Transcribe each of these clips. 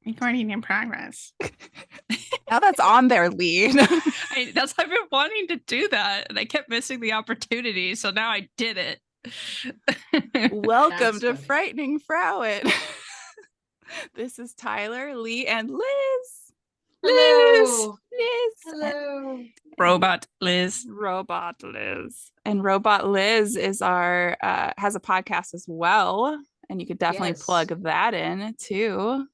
Recording in progress. Now that's on there, Lee. I've been wanting to do that, and I kept missing the opportunity. So now I did it. Welcome to Frightening Frauen. This is Tyler, Lee, and Liz. Hello. Liz. Hello. Robot Liz. Robot Liz. And Robot Liz is our has a podcast as well. And you could definitely plug that in too.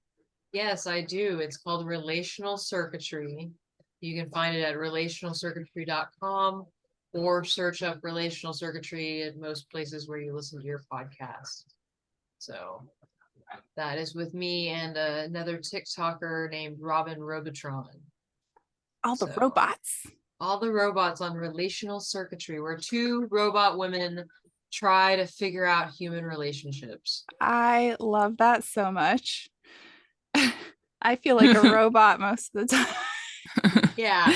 Yes, I do. It's called Relational Circuitry. You can find it at relationalcircuitry.com or search up Relational Circuitry at most places where you listen to your podcast. So that is with me and another TikToker named Robin Robotron. All the robots. All the robots on Relational Circuitry, where two robot women try to figure out human relationships. I love that so much. I feel like a robot most of the time. Yeah.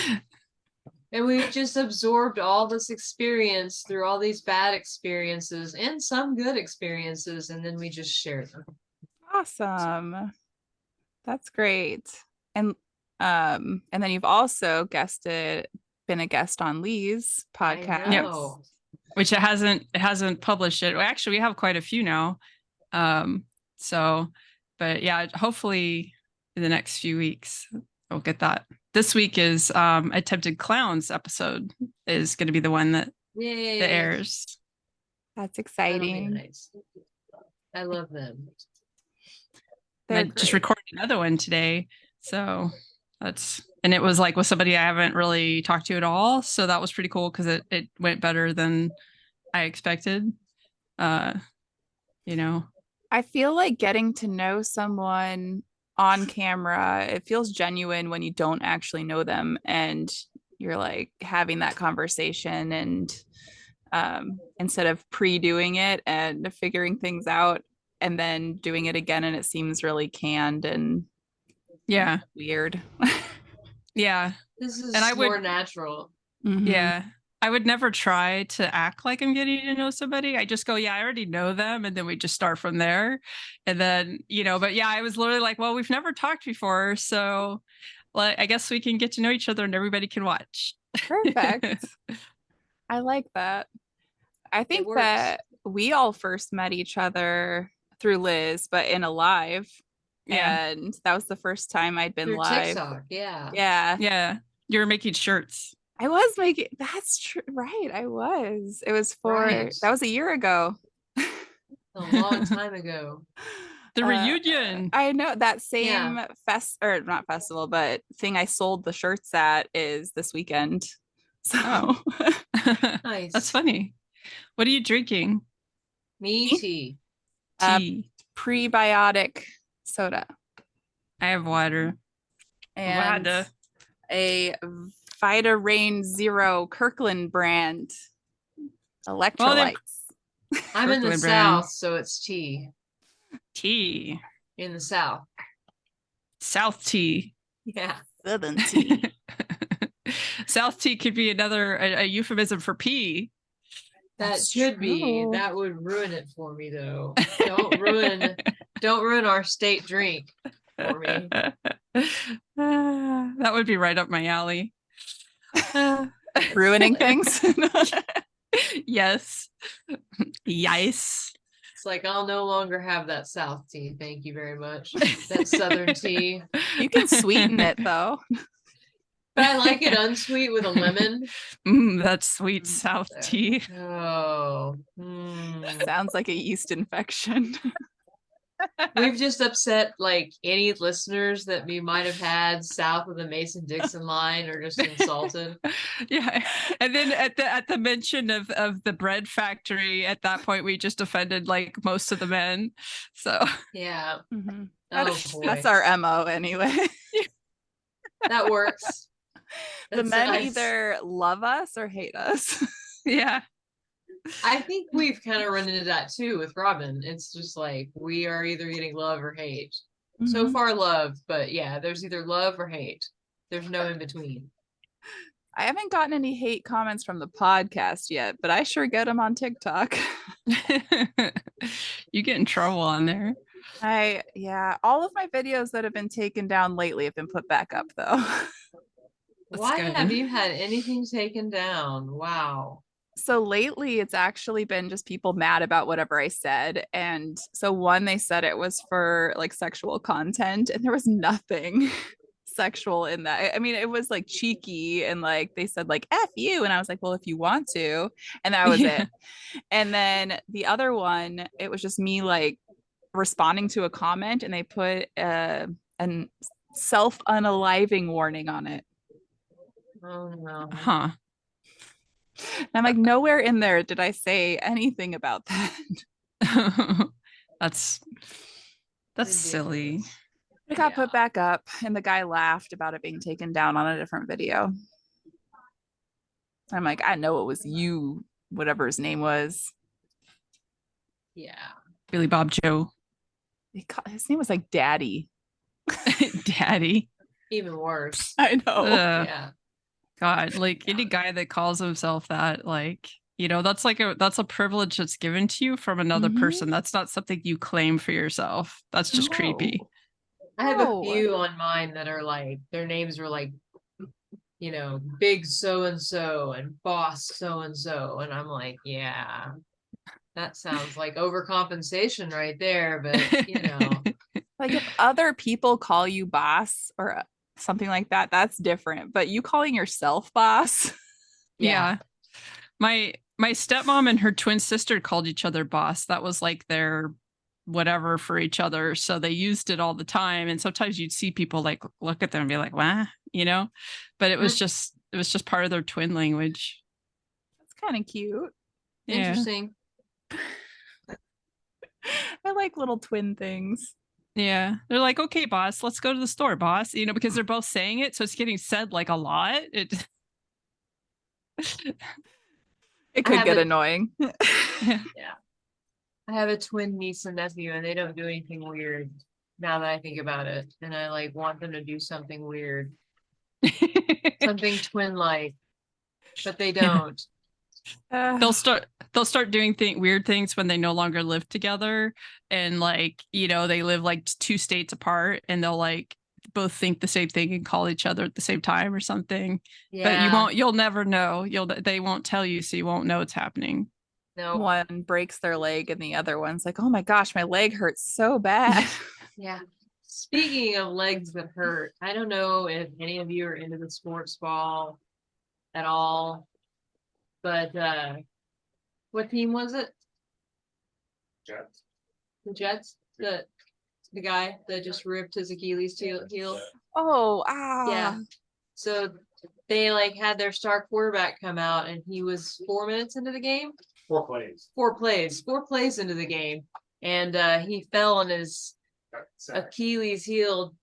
And we've just absorbed all this experience through all these bad experiences and some good experiences, and then we just share them. Awesome. That's great. And then you've also been a guest on Lee's podcast. Yep. Which it hasn't published it. Well, actually, we have quite a few now. But yeah, hopefully in the next few weeks we'll get that. This week is Attempted Clowns episode is going to be the one that airs. That's exciting. Nice. I love them. I just recorded another one today, so and it was like with somebody I haven't really talked to at all, so that was pretty cool because it went better than I expected. I feel like getting to know someone on camera, it feels genuine when you don't actually know them and you're like having that conversation, and instead of pre-doing it and figuring things out and then doing it again, and it seems really canned and weird. Yeah, this is more natural. Mm-hmm. Yeah, I would never try to act like I'm getting to know somebody. I just go, yeah, I already know them, and then we just start from there. And then but yeah, I was literally like, well, we've never talked before, so I guess we can get to know each other and everybody can watch. Perfect. I like that. I think that we all first met each other through Liz, but in a live. Yeah. And that was the first time I'd been live. TikTok, yeah. Yeah. You were making shirts. I was making, that's true. Right. I was. It was that was a year ago. A long time ago. The reunion. I know that same not festival, but thing I sold the shirts at is this weekend. So nice. That's funny. What are you drinking? Me tea. Prebiotic soda. I have water. And a Vita Rain Zero Kirkland brand electrolytes. I'm in the South, so it's tea. Tea. In the South. South tea. Yeah. Southern tea. South tea could be a euphemism for pee. That should be. That would ruin it for me, though. Don't ruin our state drink for me. That would be right up my alley. Ruining things. Yes. Yes. It's like, I'll no longer have that South tea. Thank you very much. That Southern tea. You can sweeten it though. But I like it unsweet with a lemon. That's sweet South tea. Oh. Sounds like a yeast infection. We've just upset like any listeners that we might have had south of the Mason-Dixon line, or just insulted. Yeah, and then at the mention of the bread factory, at that point we just offended like most of the men. So yeah, that's our MO anyway. That works. The men either love us or hate us. Yeah. I think we've kind of run into that too with Robin. It's just like we are either getting love or hate. Mm-hmm. So far love, but yeah, there's either love or hate. There's no in between. I haven't gotten any hate comments from the podcast yet, but I sure get them on TikTok. You get in trouble on there. All of my videos that have been taken down lately have been put back up though. That's Why good. have you had anything taken down? Wow. So lately it's actually been just people mad about whatever I said. And so one, they said it was for like sexual content, and there was nothing sexual in that. I mean, it was like cheeky, and like they said like F you. And I was like, well, if you want to. And that was Yeah. it. And then the other one, it was just me like responding to a comment, and they put an self unaliving warning on it. Oh no. Huh. And I'm like, nowhere in there did I say anything about that. That's silly. Ridiculous. It got Yeah. put back up, and the guy laughed about it being taken down on a different video. I'm like, I know it was you, whatever his name was. Yeah. Billy Bob Joe. His name was like Daddy. Daddy. Even worse. I know. Yeah. God, like any guy that calls himself that, like, you know, that's a privilege that's given to you from another Mhm. person. That's not something you claim for yourself. That's just No. creepy. I have a No. few on mine that are like their names were like, you know, big so and so and boss so and so. And I'm like, yeah, that sounds like overcompensation right there. But you know, Like if other people call you boss or something like that, that's different. But you calling yourself boss? Yeah. My stepmom and her twin sister called each other boss. That was like their whatever for each other. So they used it all the time. And sometimes you'd see people like look at them and be like, "What?" You know? But it was just part of their twin language. That's kind of cute. Yeah. interesting. I like little twin things. Yeah. They're like, "Okay, boss, let's go to the store, boss." You know, because they're both saying it, so it's getting said like a lot. It I could have get a- annoying. Yeah. Yeah. I have a twin niece and nephew, and they don't do anything weird now that I think about it. And I like want them to do something weird, something twin like, but they don't. they'll start doing weird things when they no longer live together, and like, you know, they live like two states apart, and they'll like both think the same thing and call each other at the same time or something. But Yeah. you'll never know. They won't tell you, so you won't know it's happening. No. One breaks their leg, and the other one's like, oh my gosh, my leg hurts so bad. Yeah. Speaking of legs that hurt, I don't know if any of you are into the sports ball at all, but what team was it? Jets. The Jets? The guy that just ripped his Achilles heel. Oh, Yeah. So they like had their star quarterback come out, and he was 4 minutes into the game. 4 plays. 4 plays into the game, and he fell on his Achilles heel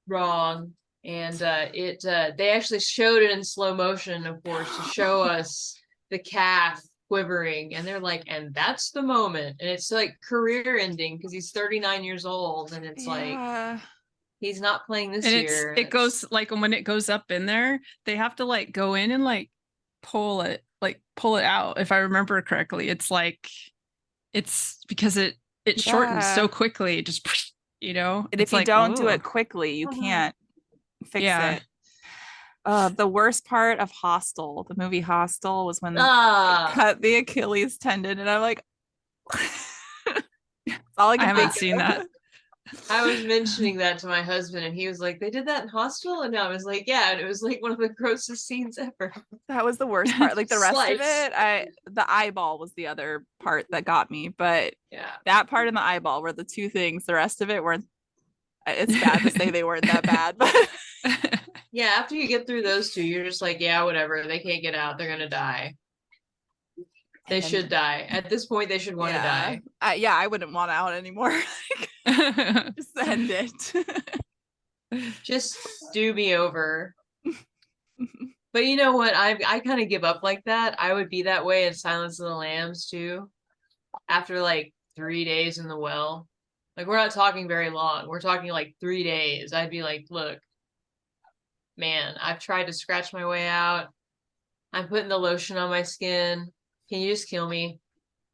wrong, and they actually showed it in slow motion, of course, to show us the calf quivering, and they're like, and that's the moment, and it's like career ending because he's 39 years old, and it's like he's not playing this And year. it goes like, when it goes up in there, they have to like go in and like pull it out, if I remember correctly. It's like, it's because it shortens so quickly, just, you know. And it's if you like, don't do whoa. it quickly, you can't fix Yeah. it. The worst part of Hostel, the movie Hostel, was when they cut the Achilles tendon, and I'm like, that's all I can haven't think seen of. that. I was mentioning that to my husband, and he was like, they did that in Hostel? And I was like, yeah, and it was like one of the grossest scenes ever. That was the worst part. Like the rest Slice. of it, the eyeball was the other part that got me. But Yeah. that part and the eyeball were the two things. The rest of it weren't. It's bad to say they weren't that bad, but Yeah, after you get through those two, you're just like, yeah, whatever. They can't get out. They're gonna die. They should die. At this point, they should want to die. I wouldn't want out anymore. Just end it. Just do me over. But you know what? I kind of give up like that. I would be that way in Silence of the Lambs too. After like 3 days in the well. Like, we're not talking very long. We're talking like 3 days. I'd be like, look, man, I've tried to scratch my way out. I'm putting the lotion on my skin. Can you just kill me?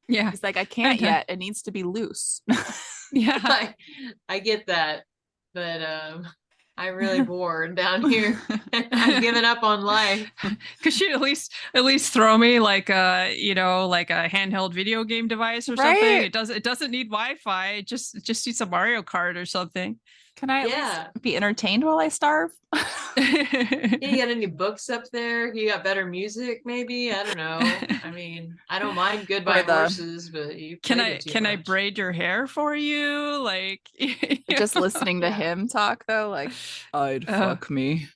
Yeah. He's like, I can't yet. It needs to be loose. Yeah. I get that, but I'm really bored down here. I've given up on life. Could you at least throw me like a, you know, like a handheld video game device or something? Right? It doesn't need Wi-Fi. It just needs a Mario Kart or something. Can I at Yeah. least be entertained while I starve? You got any books up there? You got better music, maybe? I don't know. I mean, I don't mind Goodbye Or the- Horses, but you played it too Can I much. braid your hair for you? Like Just listening to Yeah. him talk though, like, I'd fuck me.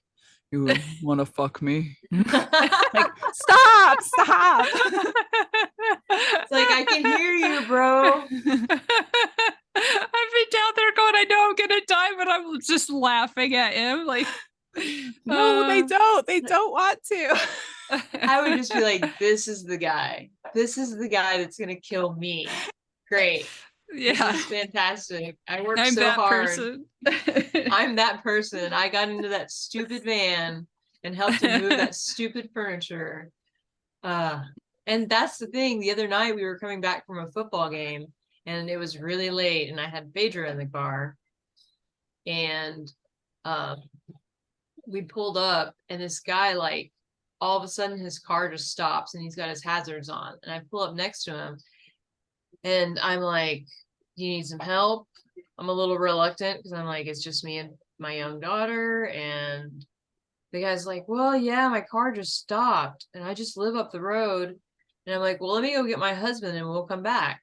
You wanna fuck me? Like, stop. It's like I can hear you, bro. I've been down there going, I know I'm gonna die, but I'm just laughing at him. Like, No, they don't. They don't want to. I would just be like, this is the guy. This is the guy that's gonna kill me. Great. This yeah, is fantastic. I worked I'm so that hard. person. I'm that person. I got into that stupid van and helped him move that stupid furniture. And that's the thing. The other night we were coming back from a football game and it was really late and I had Phaedra in the car. And we pulled up and this guy, like, all of a sudden his car just stops and he's got his hazards on. And I pull up next to him and I'm like, do you need some help? I'm a little reluctant because I'm like, it's just me and my young daughter. And the guy's like, well, yeah, my car just stopped and I just live up the road. And I'm like, well, let me go get my husband and we'll come back.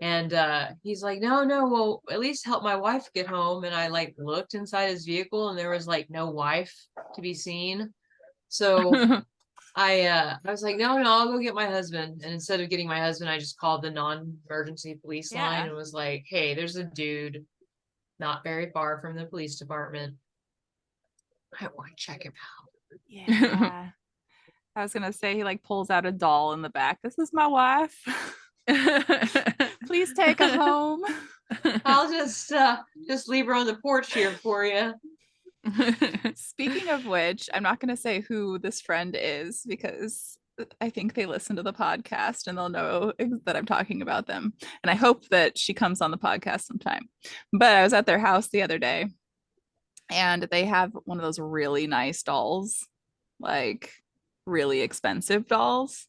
And he's like, no, well, at least help my wife get home. And I like looked inside his vehicle and there was like no wife to be seen. So I was like, no, I'll go get my husband. And instead of getting my husband, I just called the non-emergency police line and was like, hey, there's a dude not very far from the police department. I want to check him out. Yeah. I was gonna say he like pulls out a doll in the back. This is my wife. Please take her home. I'll just leave her on the porch here for you. Speaking of which, I'm not gonna say who this friend is because I think they listen to the podcast and they'll know that I'm talking about them. And I hope that she comes on the podcast sometime. But I was at their house the other day and they have one of those really nice dolls, like really expensive dolls.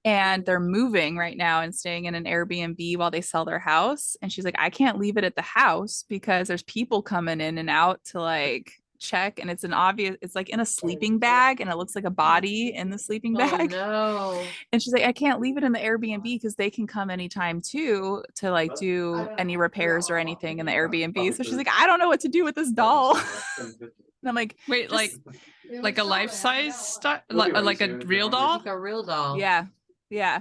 And they're moving right now and staying in an Airbnb while they sell their house. And she's like, I can't leave it at the house because there's people coming in and out to like check. And it's like in a sleeping bag and it looks like a body in the sleeping bag. Oh, no. And she's like, I can't leave it in the Airbnb because they can come anytime too to like do any repairs or anything in the Airbnb. So she's like, I don't know what to do with this doll. And I'm like, Wait, like a life size like a real doll? Like a real doll. yeah.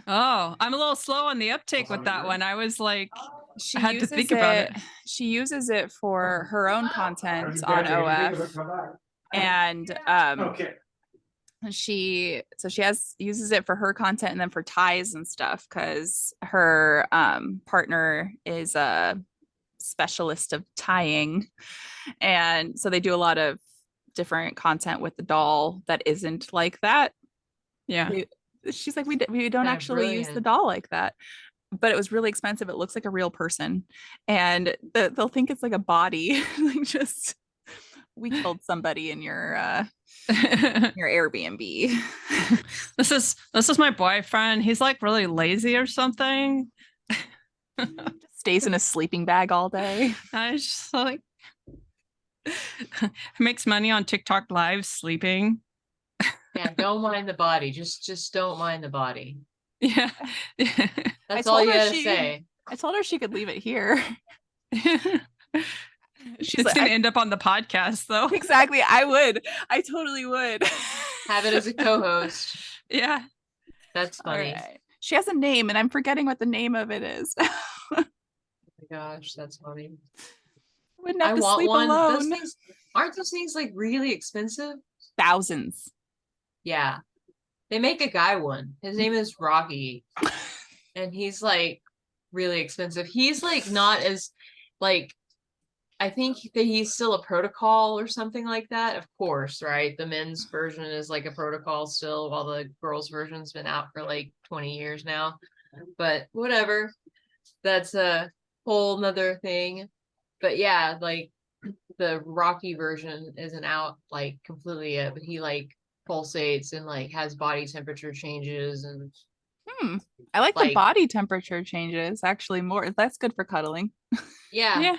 Oh, I'm a little slow on the uptake with that one. I was like, She I had to uses think about it. She uses it for her own content on OF. And she uses it for her content and then for ties and stuff because her partner is a specialist of tying. And so they do a lot of different content with the doll that isn't like that. Yeah. She's like, we don't actually use the doll like that. But it was really expensive. It looks like a real person. And they'll think it's like a body. Like just we killed somebody in your Airbnb. This is my boyfriend. He's like really lazy or something. Just stays in a sleeping bag all day. I was just like makes money on TikTok live sleeping. Yeah, don't mind the body. Just don't mind the body. Yeah. That's all you gotta say. I told her she could leave it here. She's like, gonna end up on the podcast though. Exactly. I totally would. Have it as a co-host. Yeah. That's funny. Right. She has a name and I'm forgetting what the name of it is. Oh my gosh, that's funny. Wouldn't have I to want sleep one. alone. Aren't those things like really expensive? Thousands. Yeah. They make a guy one. His name is Rocky. And he's like really expensive. He's like not as like I think that he's still a protocol or something like that. Of course, right? The men's version is like a protocol still, while the girls' version's been out for like 20 years now. But whatever. That's whole nother thing. But yeah, like the Rocky version isn't out like completely yet, but he like pulsates and like has body temperature changes and I like the like body temperature changes actually more. That's good for cuddling. yeah, Yeah.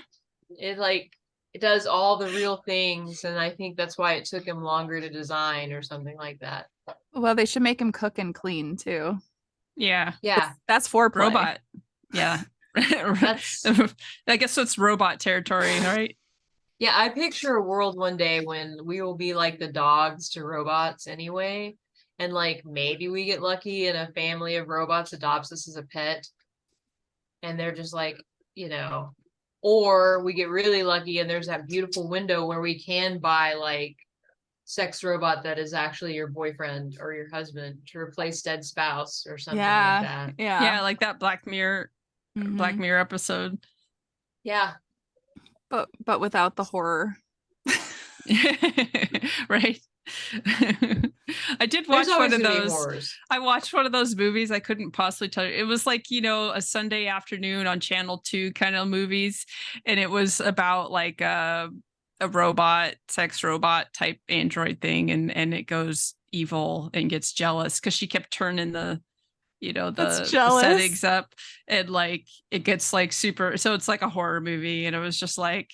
it like it does all the real things, and I think that's why it took him longer to design or something like that. Well, they should make him cook and clean too. Yeah. Yeah, That's foreplay. Robot. Yeah. that's I guess it's robot territory, right? yeah. I picture a world one day when we will be like the dogs to robots anyway, and like maybe we get lucky and a family of robots adopts us as a pet, and they're just like, you know, or we get really lucky and there's that beautiful window where we can buy like sex robot that is actually your boyfriend or your husband to replace dead spouse or something like that. Yeah, like that Black Mirror Mhm. episode. Yeah. But without the horror. Right. I did watch There's one always of gonna be those. horrors. I watched one of those movies. I couldn't possibly tell you. It was like, a Sunday afternoon on Channel 2 kind of movies. And it was about like a robot, sex robot type android thing. And it goes evil and gets jealous because she kept turning the That's the settings jealous. up, and like it gets like super, so it's like a horror movie, and it was just like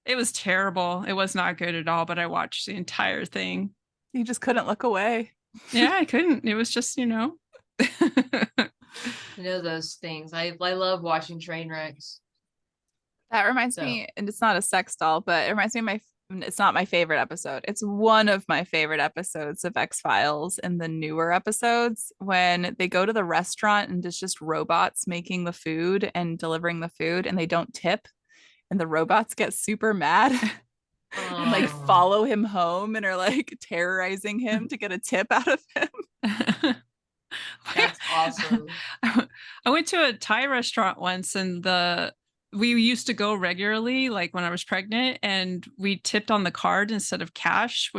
it was terrible. It was not good at all, but I watched the entire thing. You just couldn't look away. Yeah, I couldn't. It was just You know those things. I love watching train wrecks. That reminds So me, and it's not a sex doll, but it reminds me of it's not my favorite episode. It's one of my favorite episodes of X-Files in the newer episodes when they go to the restaurant and it's just robots making the food and delivering the food and they don't tip and the robots get super mad and like oh, follow him home and are like terrorizing him to get a tip out of him. that's awesome. I went to a Thai restaurant once, and we used to go regularly, like when I was pregnant, and we tipped on the card instead of cash,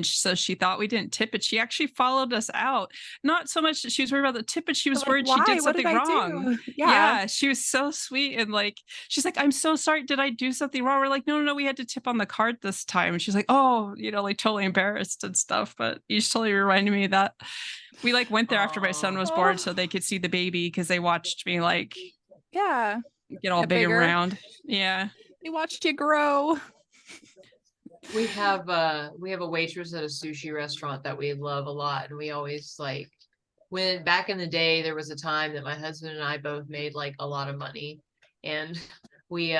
so she thought we didn't tip it. She actually followed us out. Not so much that she was worried about the tip, but she was Like, worried she why? did What did something I wrong. do? Yeah, she was so sweet, and like she's like, "I'm so sorry. Did I do something wrong?" We're like, "No, we had to tip on the card this time." And she's like, "Oh, like totally embarrassed and stuff." But you just totally reminded me of that. We like went there after my son was born so they could see the baby, because they watched me like Yeah. get all Get big and bigger. round. Yeah. They watched you grow. We have a waitress at a sushi restaurant that we love a lot, and we always like when back in the day there was a time that my husband and I both made like a lot of money, and we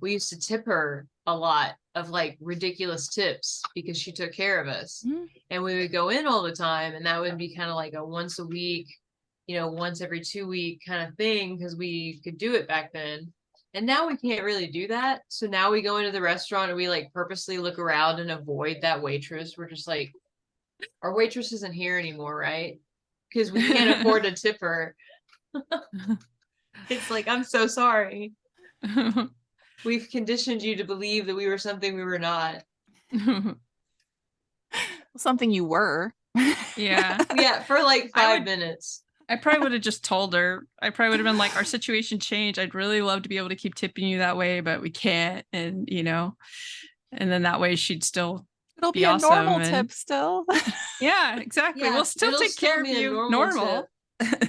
used to tip her a lot of like ridiculous tips because she took care of us. Mm. And we would go in all the time, and that would be kind of like a once a week, once every 2 week kind of thing because we could do it back then. And now we can't really do that. So now we go into the restaurant and we like purposely look around and avoid that waitress. We're just like, our waitress isn't here anymore, right? Because we can't afford to tip her. It's like, I'm so sorry. We've conditioned you to believe that we were something we were not. Something you were. Yeah. Yeah, for like 5 minutes. I probably would have just told her. I probably would have been like, our situation changed. I'd really love to be able to keep tipping you that way, but we can't. And, and then that way she'd still It'll be be a awesome normal and- tip still. Yeah, exactly. Yeah, We'll still it'll take still care of be a you normal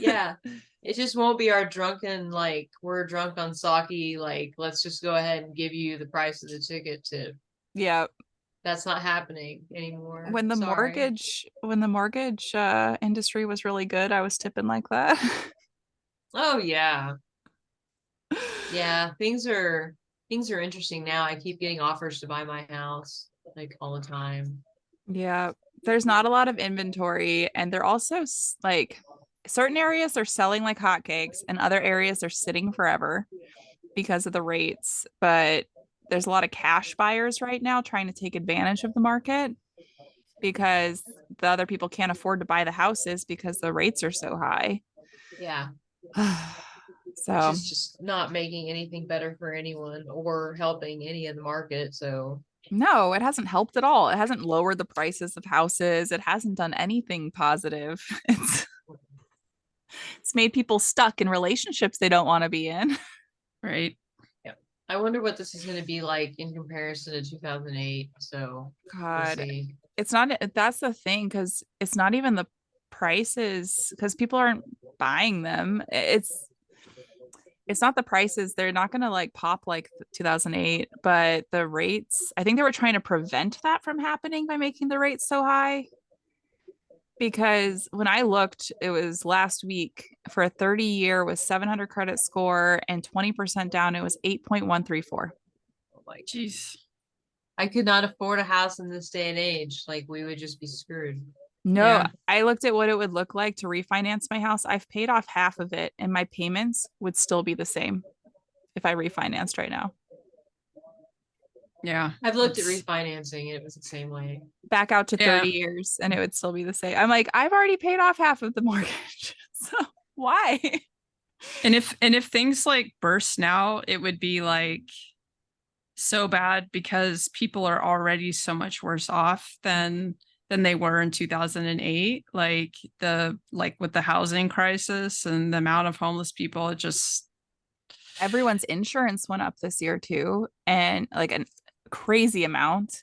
Yeah. It just won't be our drunken, like, we're drunk on sake, like, let's just go ahead and give you the price of the ticket tip. Yeah. That's not happening anymore. When the Sorry. mortgage industry was really good, I was tipping like that. Oh yeah. Yeah, things are interesting now. I keep getting offers to buy my house like all the time. Yeah. There's not a lot of inventory, and they're also like certain areas are selling like hotcakes, and other areas are sitting forever because of the rates. But there's a lot of cash buyers right now trying to take advantage of the market because the other people can't afford to buy the houses because the rates are so high. Yeah. So Which is just not making anything better for anyone or helping any of the market. So no, it hasn't helped at all. It hasn't lowered the prices of houses. It hasn't done anything positive. It's made people stuck in relationships they don't want to be in. Right. I wonder what this is gonna be like in comparison to 2008, so we'll God, see. it's not, that's the thing, because it's not even the prices, because people aren't buying them. It's not the prices. They're not going to like pop like 2008, but the rates, I think they were trying to prevent that from happening by making the rates so high. Because when I looked, it was last week for a 30-year with 700 credit score and 20% down, it was 8.134. Like, Jeez. I could not afford a house in this day and age. Like, we would just be screwed. No, Yeah. I looked at what it would look like to refinance my house. I've paid off half of it, and my payments would still be the same if I refinanced right now. Yeah. I've looked at it's- refinancing, and it was the same way. Back out to Yeah. 30 years, and it would still be the same. I'm like, I've already paid off half of the mortgage. So why? And if things like burst now, it would be like so bad because people are already so much worse off than they were in 2008. Like with the housing crisis and the amount of homeless people, it just Everyone's insurance went up this year too, and like a crazy amount.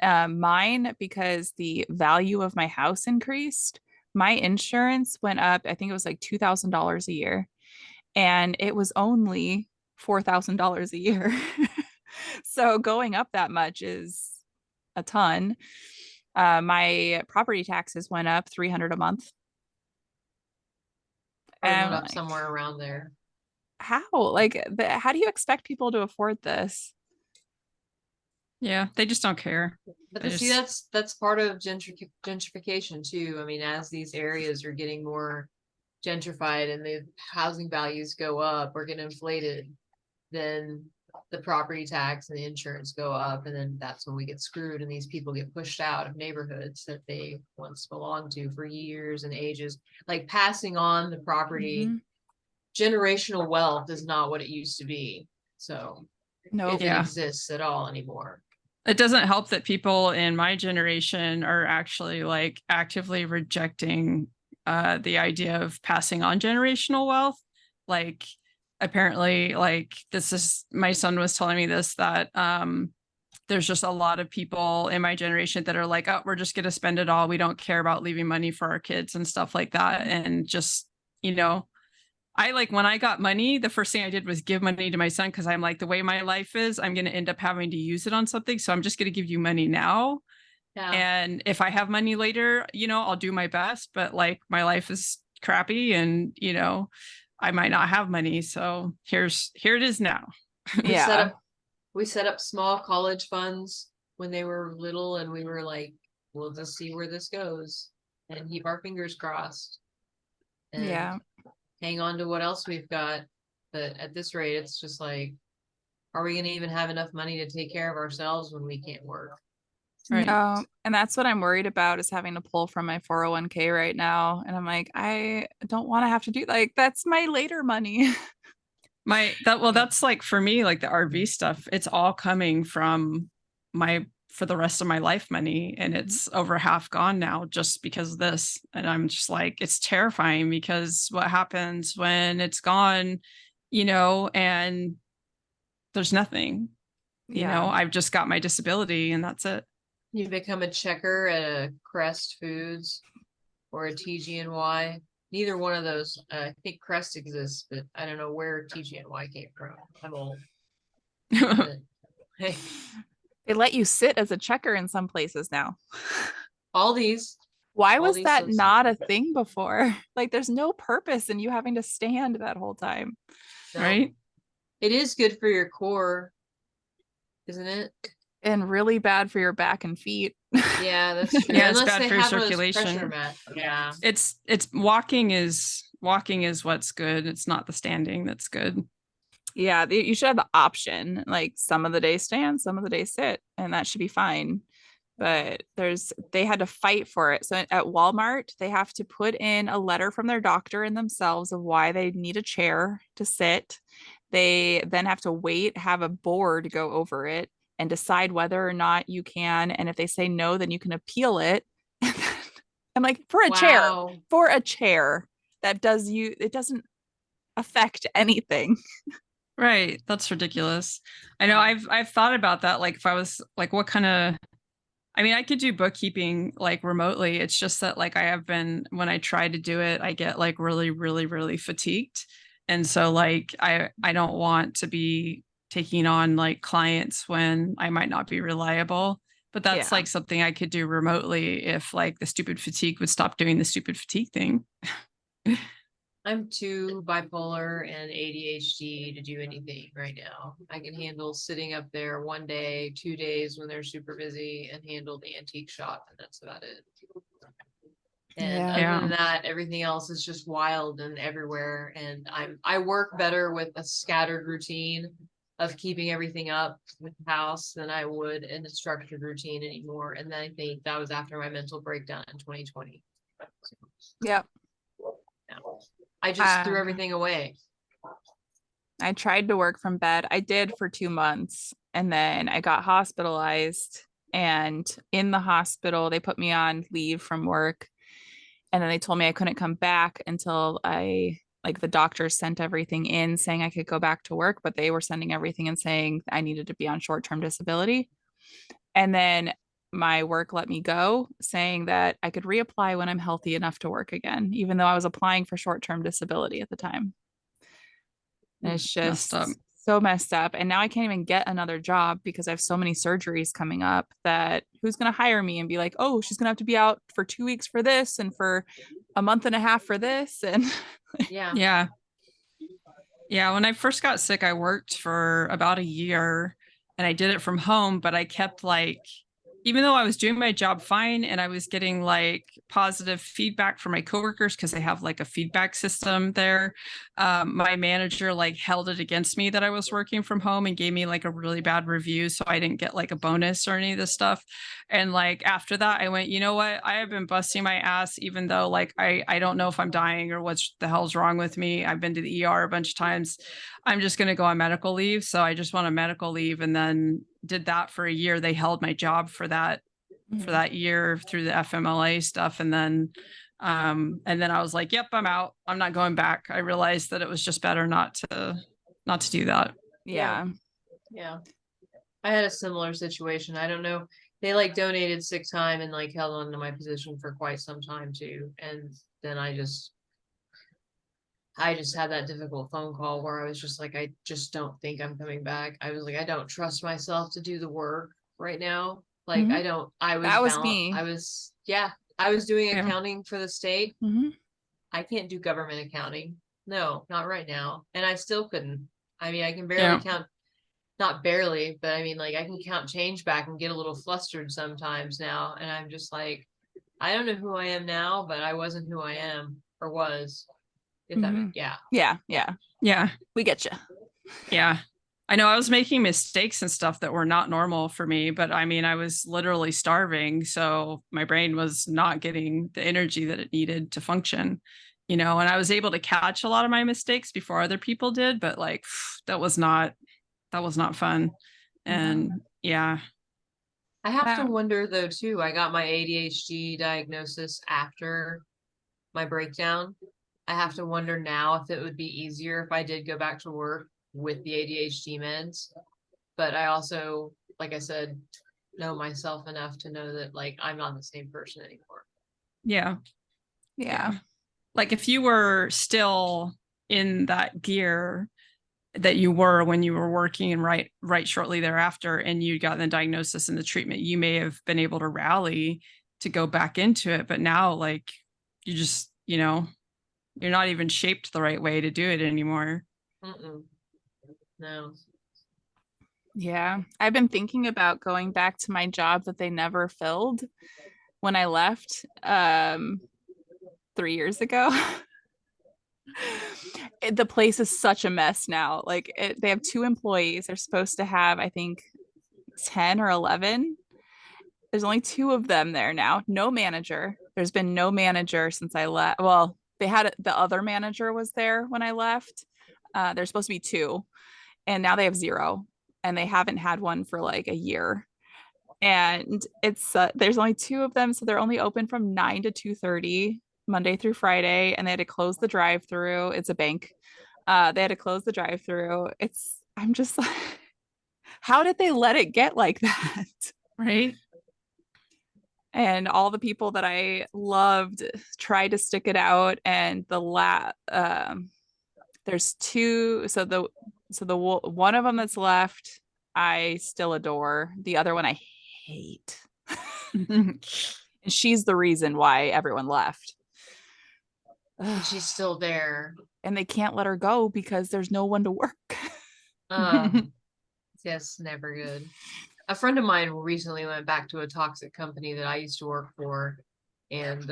Mine, because the value of my house increased, my insurance went up. I think it was like $2,000 a year, and it was only $4,000 a year. So going up that much is a ton. My property taxes went up 300 a month. I And went I'm up like, somewhere around there. how? Like, how do you expect people to afford this? yeah, they just don't care. But I see, just- that's part of gentrification too. I mean, as these areas are getting more gentrified and the housing values go up or get inflated, then the property tax and the insurance go up, and then that's when we get screwed and these people get pushed out of neighborhoods that they once belonged to for years and ages. Like passing on the property, Mhm. generational wealth is not what it used to be. So Nope. if it Yeah. exists at all anymore. It doesn't help that people in my generation are actually like actively rejecting the idea of passing on generational wealth. Like apparently, like this is my son was telling me this that there's just a lot of people in my generation that are like, oh, we're just gonna spend it all. We don't care about leaving money for our kids and stuff like that. And just, you know, I like when I got money, the first thing I did was give money to my son because I'm like, the way my life is, I'm going to end up having to use it on something. So I'm just going to give you money now. Yeah. And if I have money later, you know, I'll do my best. But like my life is crappy and, you know, I might not have money. So here it is now. Yeah. We set up small college funds when they were little, and we were like, we'll just see where this goes and keep our fingers crossed. And Yeah. hang on to what else we've got. But at this rate, it's just like, are we going to even have enough money to take care of ourselves when we can't work? Right. No, and that's what I'm worried about, is having to pull from my 401k right now. And I'm like, I don't want to have to do, like, that's my later money. That's like for me, like the RV stuff, it's all coming from my for the rest of my life money, and it's over half gone now just because of this. And I'm just like, it's terrifying because what happens when it's gone, you know, and there's nothing, you know, I've just got my disability and that's it. You become a checker at a Crest Foods or a TGNY. Neither one of those. I think Crest exists, but I don't know where TGNY came from. I'm old. But, hey, They let you sit as a checker in some places now. all these. Why All was these that sorts of- not a thing before? Like, there's no purpose in you having to stand that whole time. No, Right. it is good for your core, isn't it? And really bad for your back and feet. Yeah, that's true. Yeah, it's Unless bad they for your have those circulation. pressure mat. Yeah. It's walking is what's good. It's not the standing that's good. Yeah, you should have the option, like some of the days stand, some of the days sit, and that should be fine. But they had to fight for it. So at Walmart, they have to put in a letter from their doctor and themselves of why they need a chair to sit. They then have to have a board go over it and decide whether or not you can. And if they say no, then you can appeal it. I'm like, for a chair that it doesn't affect anything. Right. That's ridiculous. I know I've thought about that. Like if I was like, what kind of, I mean, I could do bookkeeping like remotely. It's just that like I have been, when I try to do it, I get like really, really, really fatigued. And so like I don't want to be taking on like clients when I might not be reliable. But that's Yeah. like something I could do remotely if like the stupid fatigue would stop doing the stupid fatigue thing. I'm too bipolar and ADHD to do anything right now. I can handle sitting up there 1 day, 2 days when they're super busy and handle the antique shop, and that's about it. And Yeah. other Yeah. than that, everything else is just wild and everywhere. And I work better with a scattered routine of keeping everything up with the house than I would in a structured routine anymore. And then I think that was after my mental breakdown in 2020. Yep. I just threw Um, everything away. I tried to work from bed. I did for 2 months, and then I got hospitalized. And in the hospital, they put me on leave from work. And then they told me I couldn't come back until like the doctors sent everything in saying I could go back to work, but they were sending everything in saying I needed to be on short-term disability. And then my work let me go, saying that I could reapply when I'm healthy enough to work again, even though I was applying for short-term disability at the time. And it's Messed up. just so messed up. And now I can't even get another job because I have so many surgeries coming up that who's going to hire me and be like, oh, she's going to have to be out for 2 weeks for this and for a month and a half for this. And Yeah. Yeah. Yeah, when I first got sick, I worked for about a year and I did it from home, but I kept like, even though I was doing my job fine and I was getting like positive feedback from my coworkers because they have like a feedback system there, my manager like held it against me that I was working from home and gave me like a really bad review. So I didn't get like a bonus or any of this stuff. And like after that, I went, you know what? I have been busting my ass, even though like I don't know if I'm dying or what the hell's wrong with me. I've been to the ER a bunch of times. I'm just going to go on medical leave. So I just went on medical leave and then did that for a year. They held my job for that year through the FMLA stuff. And then I was like, yep, I'm out. I'm not going back. I realized that it was just better not to do that. yeah. Yeah. I had a similar situation. I don't know. They like donated sick time and like held on to my position for quite some time too. And then I just had that difficult phone call where I was just like, I just don't think I'm coming back. I was like, I don't trust myself to do the work right now. Like, Mhm. I don't, I was That was bound, me. I was doing Yeah. accounting for the state. Mhm. I can't do government accounting. No, not right now. And I still couldn't. I mean, I can barely Yeah. count, not barely, but I mean, like, I can count change back and get a little flustered sometimes now. And I'm just like, I don't know who I am now, but I wasn't who I am or was. If that, Mhm. yeah. Yeah. Yeah. Yeah. We get you. Yeah. I know I was making mistakes and stuff that were not normal for me, but I mean, I was literally starving. So my brain was not getting the energy that it needed to function, and I was able to catch a lot of my mistakes before other people did, but like that was not fun. And yeah. I have to Wow. wonder though too. I got my ADHD diagnosis after my breakdown. I have to wonder now if it would be easier if I did go back to work with the ADHD meds. But I also, like I said, know myself enough to know that like I'm not the same person anymore. Yeah. Yeah. Like if you were still in that gear that you were when you were working and right shortly thereafter and you got the diagnosis and the treatment, you may have been able to rally to go back into it. But now like you just, you're not even shaped the right way to do it anymore. Mm-mm. No. Yeah. I've been thinking about going back to my job that they never filled when I left 3 years ago. The place is such a mess now. Like they have 2 employees. They're supposed to have, I think, 10 or 11. There's only 2 of them there now. No manager. There's been no manager since I left. Well, they had the other manager was there when I left. There's supposed to be 2, and now they have 0, and they haven't had one for like a year. And it's there's only 2 of them, so they're only open from 9 to 2:30 Monday through Friday, and they had to close the drive-through. It's a bank. They had to close the drive-through. I'm just like, how did they let it get like that? Right. And all the people that I loved tried to stick it out. And there's two. So the one of them that's left, I still adore. The other one I hate. And she's the reason why everyone left. And she's still there. And they can't let her go because there's no one to work. Yes, never good. A friend of mine recently went back to a toxic company that I used to work for, and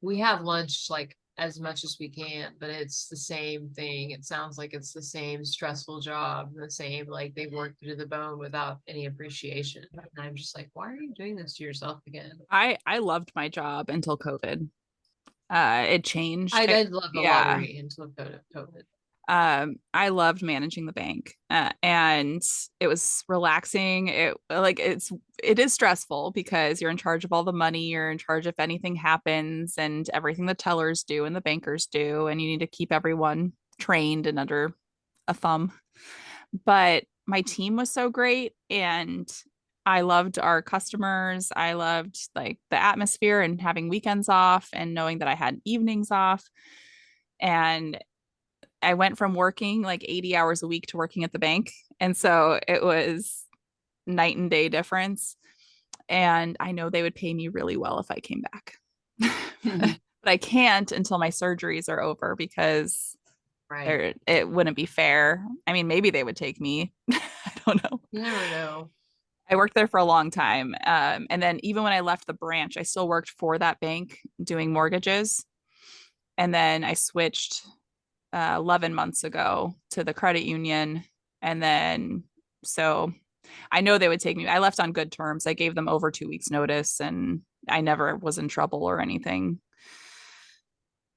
we have lunch like as much as we can, but it's the same thing. It sounds like it's the same stressful job, the same, like they worked you to the bone without any appreciation. And I'm just like, why are you doing this to yourself again? I loved my job until COVID. It changed. I did love the Yeah. lottery until COVID. I loved managing the bank, and it was relaxing. It is stressful because you're in charge of all the money, you're in charge if anything happens, and everything the tellers do and the bankers do, and you need to keep everyone trained and under a thumb. But my team was so great, and I loved our customers. I loved like the atmosphere and having weekends off and knowing that I had evenings off. And I went from working like 80 hours a week to working at the bank. And so it was night and day difference. And I know they would pay me really well if I came back. But I can't until my surgeries are over because Right. it wouldn't be fair. I mean, maybe they would take me. I don't know. You never know. I worked there for a long time. And then even when I left the branch, I still worked for that bank doing mortgages. And then I switched 11 months ago to the credit union. And then, so I know they would take me. I left on good terms. I gave them over 2 weeks notice and I never was in trouble or anything.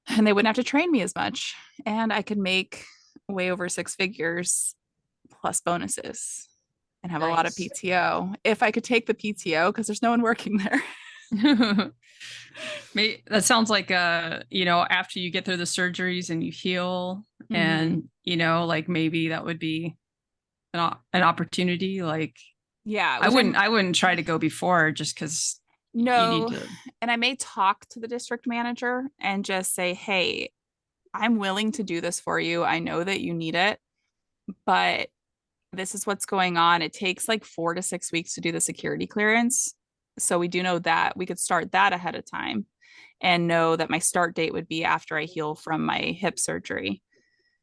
And they wouldn't have to train me as much. And I could make way over 6 figures plus bonuses and have a lot of Nice. PTO if I could take the PTO because there's no one working there. That sounds like after you get through the surgeries and you heal, and like maybe that would be an opportunity. Like, Yeah, I wouldn't try to go before just because you need no. to. And I may talk to the district manager and just say, hey, I'm willing to do this for you. I know that you need it, but this is what's going on. It takes like 4 to 6 weeks to do the security clearance. So we do know that we could start that ahead of time and know that my start date would be after I heal from my hip surgery.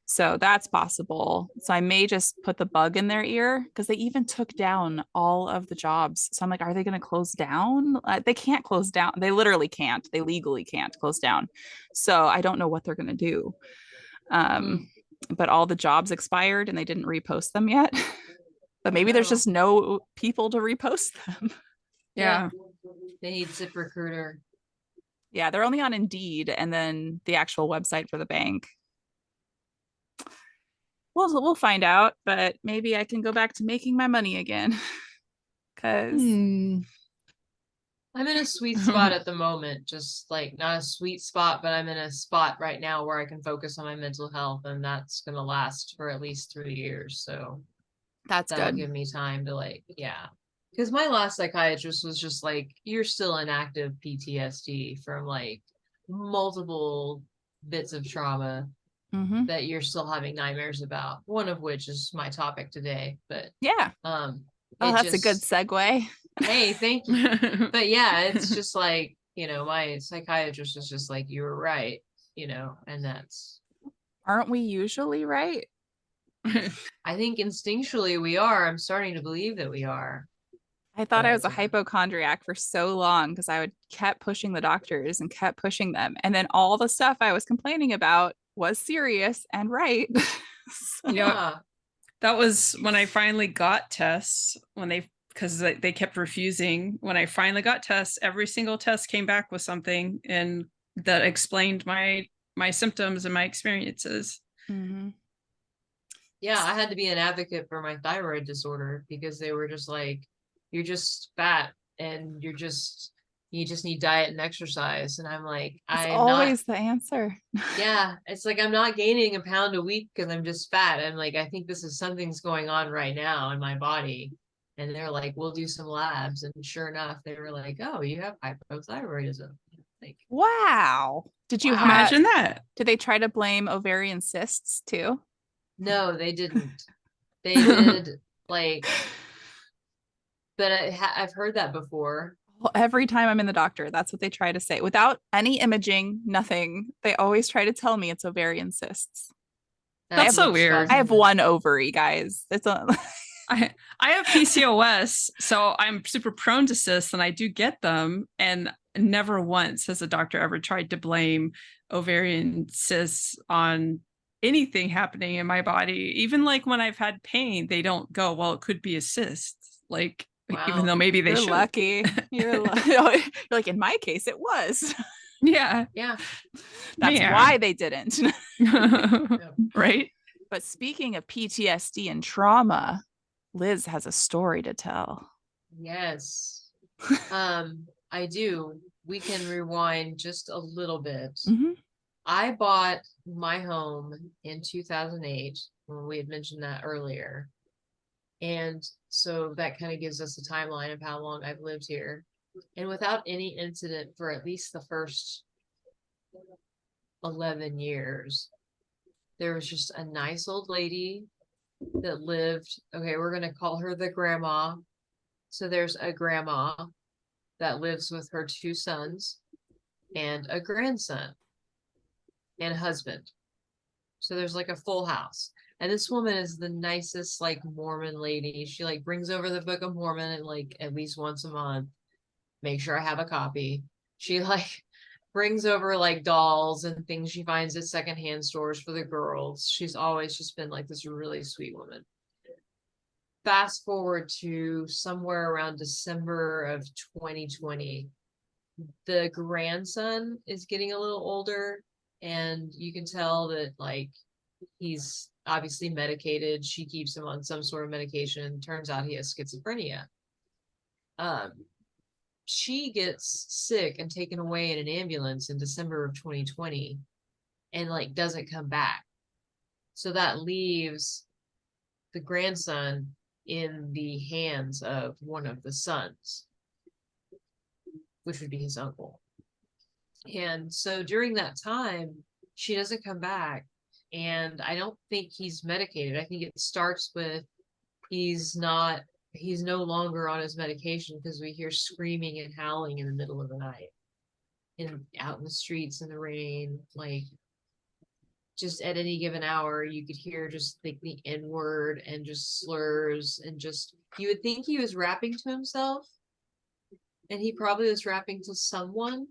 So that's possible. So I may just put the bug in their ear because they even took down all of the jobs. So I'm like, are they going to close down? They can't close down. They literally can't. They legally can't close down. So I don't know what they're going to do. But all the jobs expired and they didn't repost them yet. But maybe there's just no people to repost them. Yeah. They need ZipRecruiter. Yeah, they're only on Indeed and then the actual website for the bank. We'll find out, but maybe I can go back to making my money again. Because I'm in a sweet spot at the moment, just like not a sweet spot, but I'm in a spot right now where I can focus on my mental health, and that's gonna last for at least 3 years. So that'll good. give me time to because my last psychiatrist was just like, you're still in active PTSD from like multiple bits of trauma that you're still having nightmares about, one of which is my topic today. But yeah, that's a good segue. Hey, thank you. But yeah, it's just like, my psychiatrist is just like, you were right, and that's, aren't we usually right? I think instinctually we are. I'm starting to believe that we are. I thought I was a hypochondriac for so long because I would kept pushing the doctors and kept pushing them. And then all the stuff I was complaining about was serious and right. That was when I finally got tests, because they kept refusing. When I finally got tests, every single test came back with something and that explained my symptoms and my experiences. Yeah, I had to be an advocate for my thyroid disorder because they were just like, you're just fat and you're just, You just need diet and exercise. And I'm like, It's I'm not, always the answer. yeah, it's like I'm not gaining a pound a week because I'm just fat. I'm like, I think this is something's going on right now in my body. And they're like, we'll do some labs. And sure enough, they were like, oh, you have hypothyroidism. Like, Wow. Did you Wow. have, Imagine that. did they try to blame ovarian cysts too? no, they didn't. They did like, but I've heard that before. Well, every time I'm in the doctor, that's what they try to say without any imaging, nothing. They always try to tell me it's ovarian cysts. That's so looks weird. I have fascinating. one ovary, guys. It's a I have PCOS, so I'm super prone to cysts, and I do get them. And never once has a doctor ever tried to blame ovarian cysts on anything happening in my body. Even like when I've had pain, they don't go, "Well, it could be a cyst." Like, even Wow. though maybe they you're should. lucky. You're you're like, in my case, it was. Yeah, Yeah. That's Yeah. why they didn't. Right. But speaking of PTSD and trauma, Liz has a story to tell. Yes. I do. We can rewind just a little bit. Mhm. I bought my home in 2008 when we had mentioned that earlier. And so that kind of gives us a timeline of how long I've lived here. And without any incident for at least the first 11 years, there was just a nice old lady that lived. Okay, we're going to call her the grandma. So there's a grandma that lives with her 2 sons and a grandson and a husband. So there's like a full house. And this woman is the nicest, like, Mormon lady. She like brings over the Book of Mormon and like at least once a month. Make sure I have a copy. She like brings over like dolls and things she finds at secondhand stores for the girls. She's always just been like this really sweet woman. Fast forward to somewhere around December of 2020. The grandson is getting a little older, and you can tell that like he's obviously medicated. She keeps him on some sort of medication. Turns out he has schizophrenia. She gets sick and taken away in an ambulance in December of 2020 and like doesn't come back. So that leaves the grandson in the hands of one of the sons, which would be his uncle. And so during that time, she doesn't come back. And I don't think he's medicated. I think it starts with he's no longer on his medication because we hear screaming and howling in the middle of the night and out in the streets in the rain. Like, just at any given hour, you could hear just like the N word and just slurs, and just, you would think he was rapping to himself, and he probably was rapping to someone.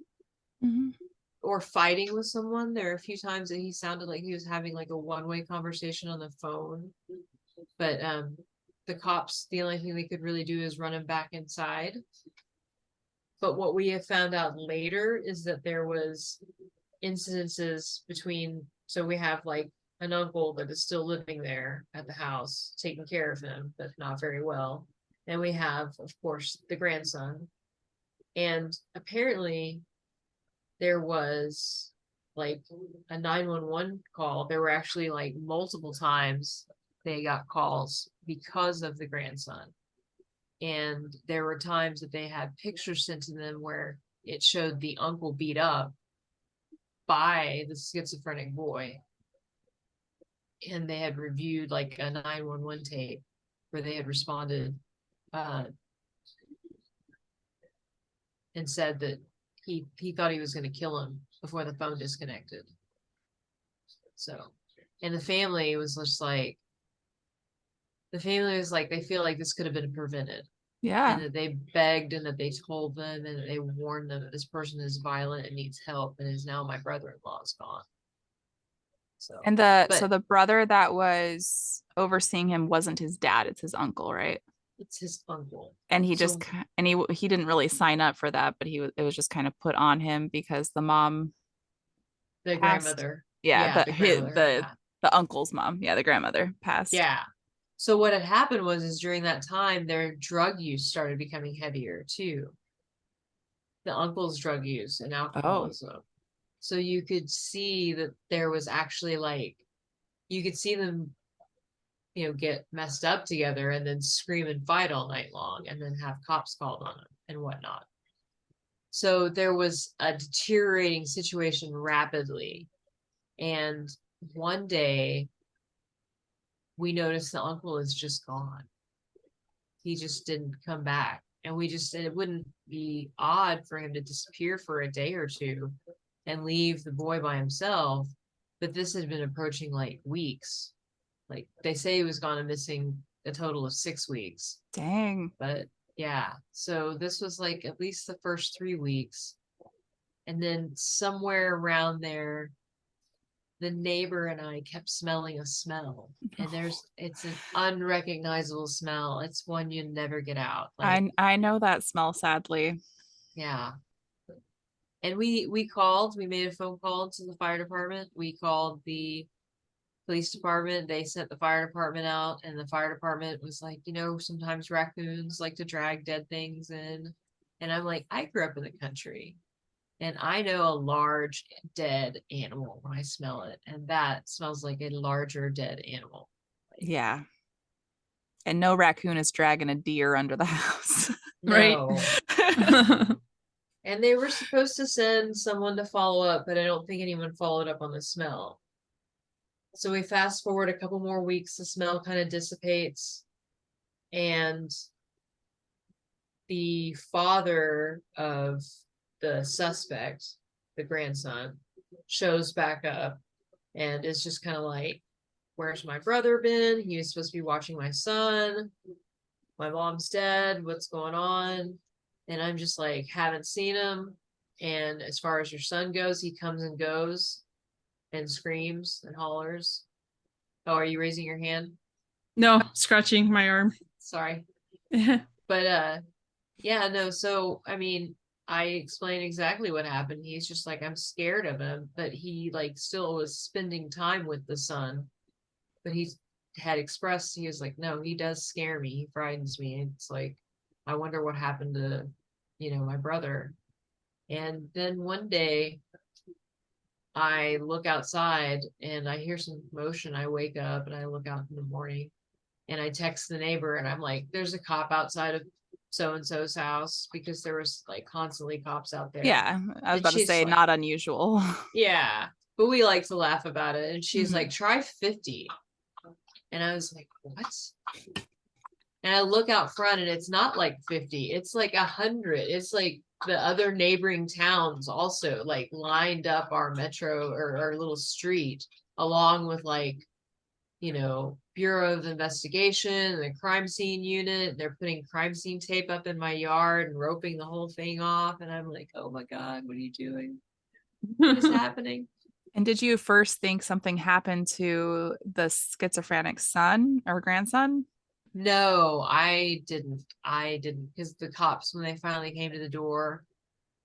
Mhm. Or fighting with someone. There are a few times that he sounded like he was having like a one-way conversation on the phone. But the cops, the only thing they could really do is run him back inside. But what we have found out later is that there was incidences between, so we have like an uncle that is still living there at the house, taking care of him, but not very well. And we have, of course, the grandson. And apparently there was like a 911 call. There were actually like multiple times they got calls because of the grandson. And there were times that they had pictures sent to them where it showed the uncle beat up by the schizophrenic boy. And they had reviewed like a 911 tape where they had responded and said that he thought he was going to kill him before the phone disconnected. So, and the family was just like, they feel like this could have been prevented. Yeah. And that they begged and that they told them and that they warned them that this person is violent and needs help and is now my brother-in-law is gone. So, And the brother that was overseeing him wasn't his dad, it's his uncle, right? it's his uncle. And he So- just he didn't really sign up for that, but it was just kind of put on him because the mom The passed. grandmother. Yeah, the grandmother. the uncle's mom, the grandmother passed. Yeah. So what had happened was during that time, their drug use started becoming heavier too. the uncle's drug use and Oh, alcoholism. So you could see that there was actually like, you could see them, get messed up together and then scream and fight all night long and then have cops called on them and whatnot. So there was a deteriorating situation rapidly. And one day we noticed the uncle is just gone. He just didn't come back. And we just said it wouldn't be odd for him to disappear for a day or two and leave the boy by himself. But this had been approaching like weeks. Like they say he was gone and missing a total of 6 weeks. dang. But yeah, so this was like at least the first 3 weeks. And then somewhere around there, the neighbor and I kept smelling a smell. And it's an unrecognizable smell. It's one you never get out. Like, I know that smell, sadly. yeah. And we made a phone call to the fire department. We called the police department. They sent the fire department out, and the fire department was like, sometimes raccoons like to drag dead things in. And I'm like, I grew up in the country and I know a large dead animal when I smell it. And that smells like a larger dead animal. Yeah. And no raccoon is dragging a deer under the house. Right. No. And they were supposed to send someone to follow up, but I don't think anyone followed up on the smell. So we fast forward a couple more weeks, the smell kind of dissipates, and the father of the suspect, the grandson, shows back up and is just kind of like, where's my brother been? He was supposed to be watching my son. My mom's dead. What's going on? And I'm just like, haven't seen him. And as far as your son goes, he comes and goes and screams and hollers. Oh, are you raising your hand? No, scratching my arm. Sorry. But yeah, no, so I mean, I explained exactly what happened. He's just like, I'm scared of him, but he like still was spending time with the son. But he had expressed, he was like, no, he does scare me. He frightens me. It's like, I wonder what happened to, my brother. And then one day I look outside and I hear some commotion. I wake up and I look out in the morning and I text the neighbor and I'm like, there's a cop outside of so-and-so's house, because there was like constantly cops out there. Yeah. I was And about to she's say, like, not unusual. yeah, but we like to laugh about it. And she's Mhm. like, try 50. And I was like, what? And I look out front and it's not like 50, it's like 100. It's like the other neighboring towns also like lined up our metro or our little street, along with like, Bureau of Investigation, the crime scene unit. They're putting crime scene tape up in my yard and roping the whole thing off. And I'm like, oh my God, what are you doing? What is happening? And did you first think something happened to the schizophrenic son or grandson? No, I didn't. Because the cops, when they finally came to the door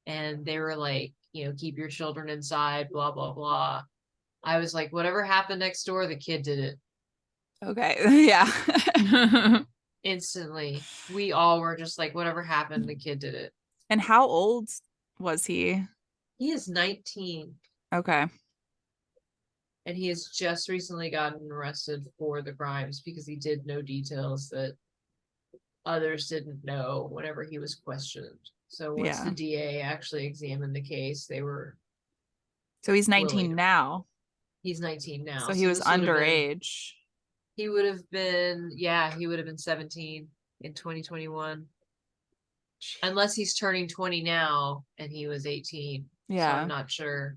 and they were like, keep your children inside, blah, blah, blah. I was like, whatever happened next door, the kid did it Okay. Yeah. instantly. We all were just like, whatever happened, the kid did it. And how old was he? He is 19 Okay. and he has just recently gotten arrested for the crimes because he did know details that others didn't know whenever he was questioned. So once Yeah. the DA actually examined the case, they were So he's 19 willing. now. He's 19 now. So he was this would have been- underage. He would have been, yeah, he would have been 17 in 2021. Unless he's turning 20 now and he was 18. So Yeah. I'm not sure.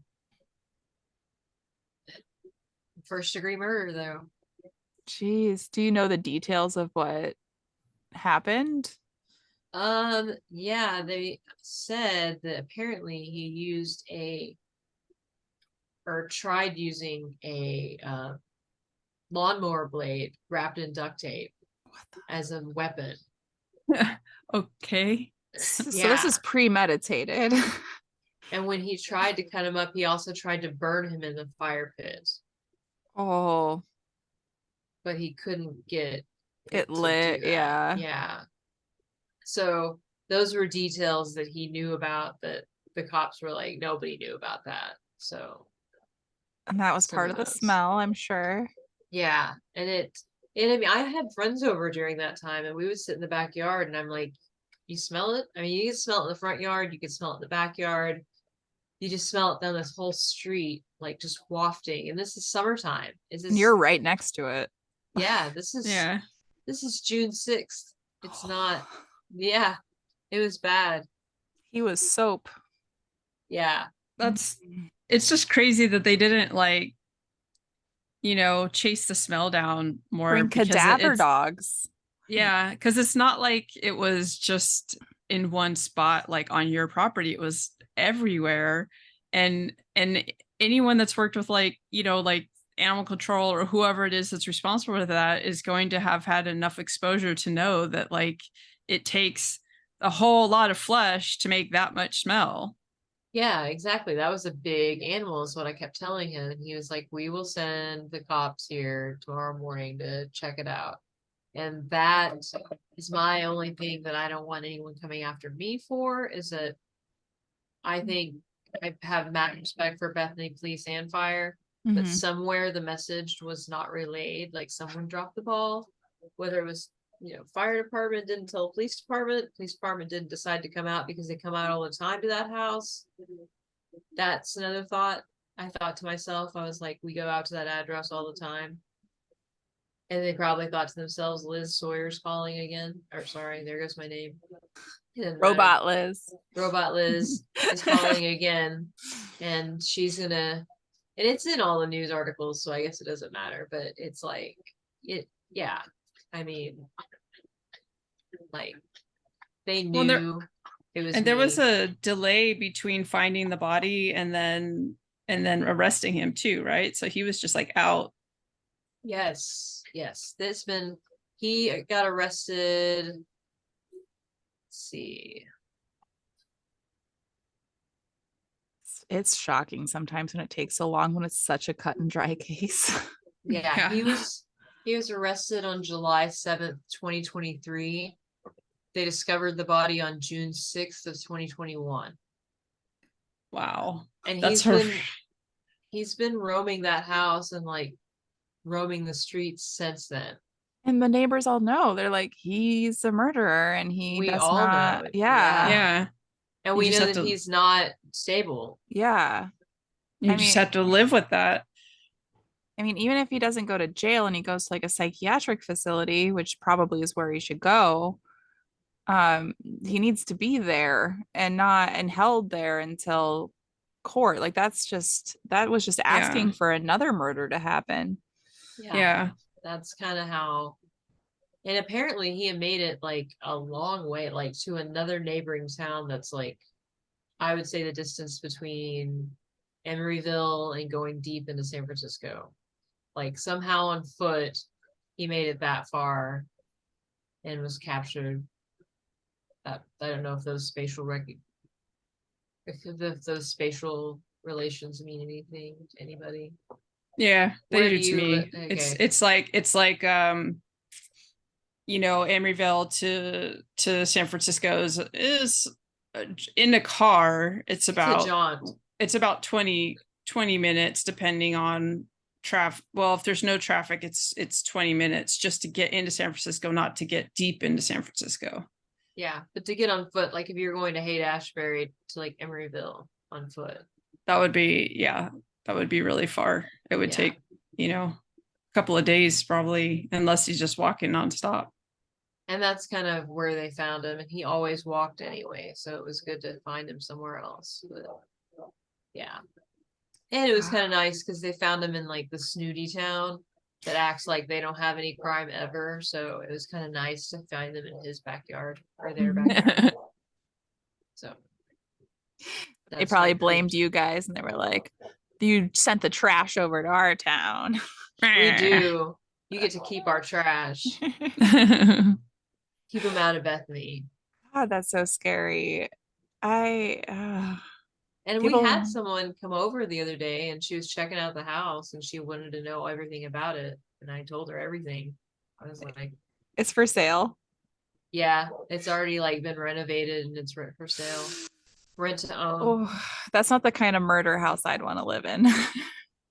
First degree murder though. Jeez. Do you know the details of what happened? Yeah, they said that apparently he used or tried using a lawnmower blade wrapped in duct tape as a weapon. Okay. So this Yeah. is premeditated. And when he tried to cut him up, he also tried to burn him in the fire pit, Oh, but he couldn't get it to lit. do that. Yeah. Yeah. So those were details that he knew about that the cops were like, nobody knew about that. So And that was some part of the those. smell, I'm sure. Yeah. And I mean, I had friends over during that time and we would sit in the backyard and I'm like, you smell it? I mean, you can smell it in the front yard, you can smell it in the backyard. You just smell it down this whole street, like just wafting. And this is summertime. Is And this you're right next to it. yeah, Yeah. this is June 6th. It's not yeah, it was bad. He was soap. Yeah. That's it's just crazy that they didn't like, chase the smell down more Bring because cadaver it's dogs. yeah, because it's not like it was just in one spot like on your property. It was everywhere. And anyone that's worked with like, like animal control or whoever it is that's responsible for that is going to have had enough exposure to know that like it takes a whole lot of flesh to make that much smell. Yeah, exactly. That was a big animal, is what I kept telling him. And he was like, we will send the cops here tomorrow morning to check it out. And that is my only thing that I don't want anyone coming after me for, is that I think I have mad respect for Bethany Police and Fire, but Mhm. somewhere the message was not relayed, like someone dropped the ball, whether it was, fire department didn't tell police department didn't decide to come out because they come out all the time to that house. That's another thought. I thought to myself, I was like, we go out to that address all the time. And they probably thought to themselves, Liz Sawyer's calling again. Or sorry, there goes my name. Robot Liz. Robot Liz is calling again. And she's gonna, and it's in all the news articles, so I guess it doesn't matter, but it's like yeah. I mean, like they Well, knew it was and there was me. a delay between finding the body and then arresting him too, right? So he was just like out. Yes. He got arrested. Let's see. It's shocking sometimes when it takes so long when it's such a cut and dry case. Yeah, Yeah. he was arrested on July 7th, 2023. They discovered the body on June 6th of 2021. Wow. And That's he's been roaming that house and like roaming the streets since then. And the neighbors all know. They're like, he's a murderer and he We does all know not. it. Yeah. yeah. And You we just know have that to he's not stable. Yeah. you I just mean- have to live with that. Even if he doesn't go to jail and he goes to like a psychiatric facility, which probably is where he should go, he needs to be there and not and held there until court. Like that was just asking for another murder to happen. Yeah. That's kind of how. And apparently he had made it like a long way, like to another neighboring town that's like, I would say the distance between Emeryville and going deep into San Francisco. Like somehow on foot, he made it that far and was captured. I don't know if those if those spatial relations mean anything to anybody. Yeah, Where they do do to you me. li- okay. It's like Emeryville to San Francisco is in a car. It's It's a about jaunt. 20 minutes depending on traffic. Well, if there's no traffic, it's 20 minutes just to get into San Francisco, not to get deep into San Francisco. Yeah, but to get on foot, like if you're going to Haight-Ashbury to like Emeryville on foot. That would be really far. It would Yeah. take, a couple of days probably, unless he's just walking nonstop. And that's kind of where they found him, and he always walked anyway, so it was good to find him somewhere else. But yeah. And it was kind of nice because they found him in like the snooty town that acts like they don't have any crime ever. So it was kind of nice to find them in his backyard or their backyard. So They that's probably my blamed creep. you guys and they were like, you sent the trash over to our town. We do. You get to keep our trash. Keep them out of Bethany. God, that's so scary. And People- we had someone come over the other day and she was checking out the house and she wanted to know everything about it. And I told her everything. I was like, It's for sale. Yeah, it's already like been renovated and it's rent for sale. Rent to own. Oh, that's not the kind of murder house I'd want to live in.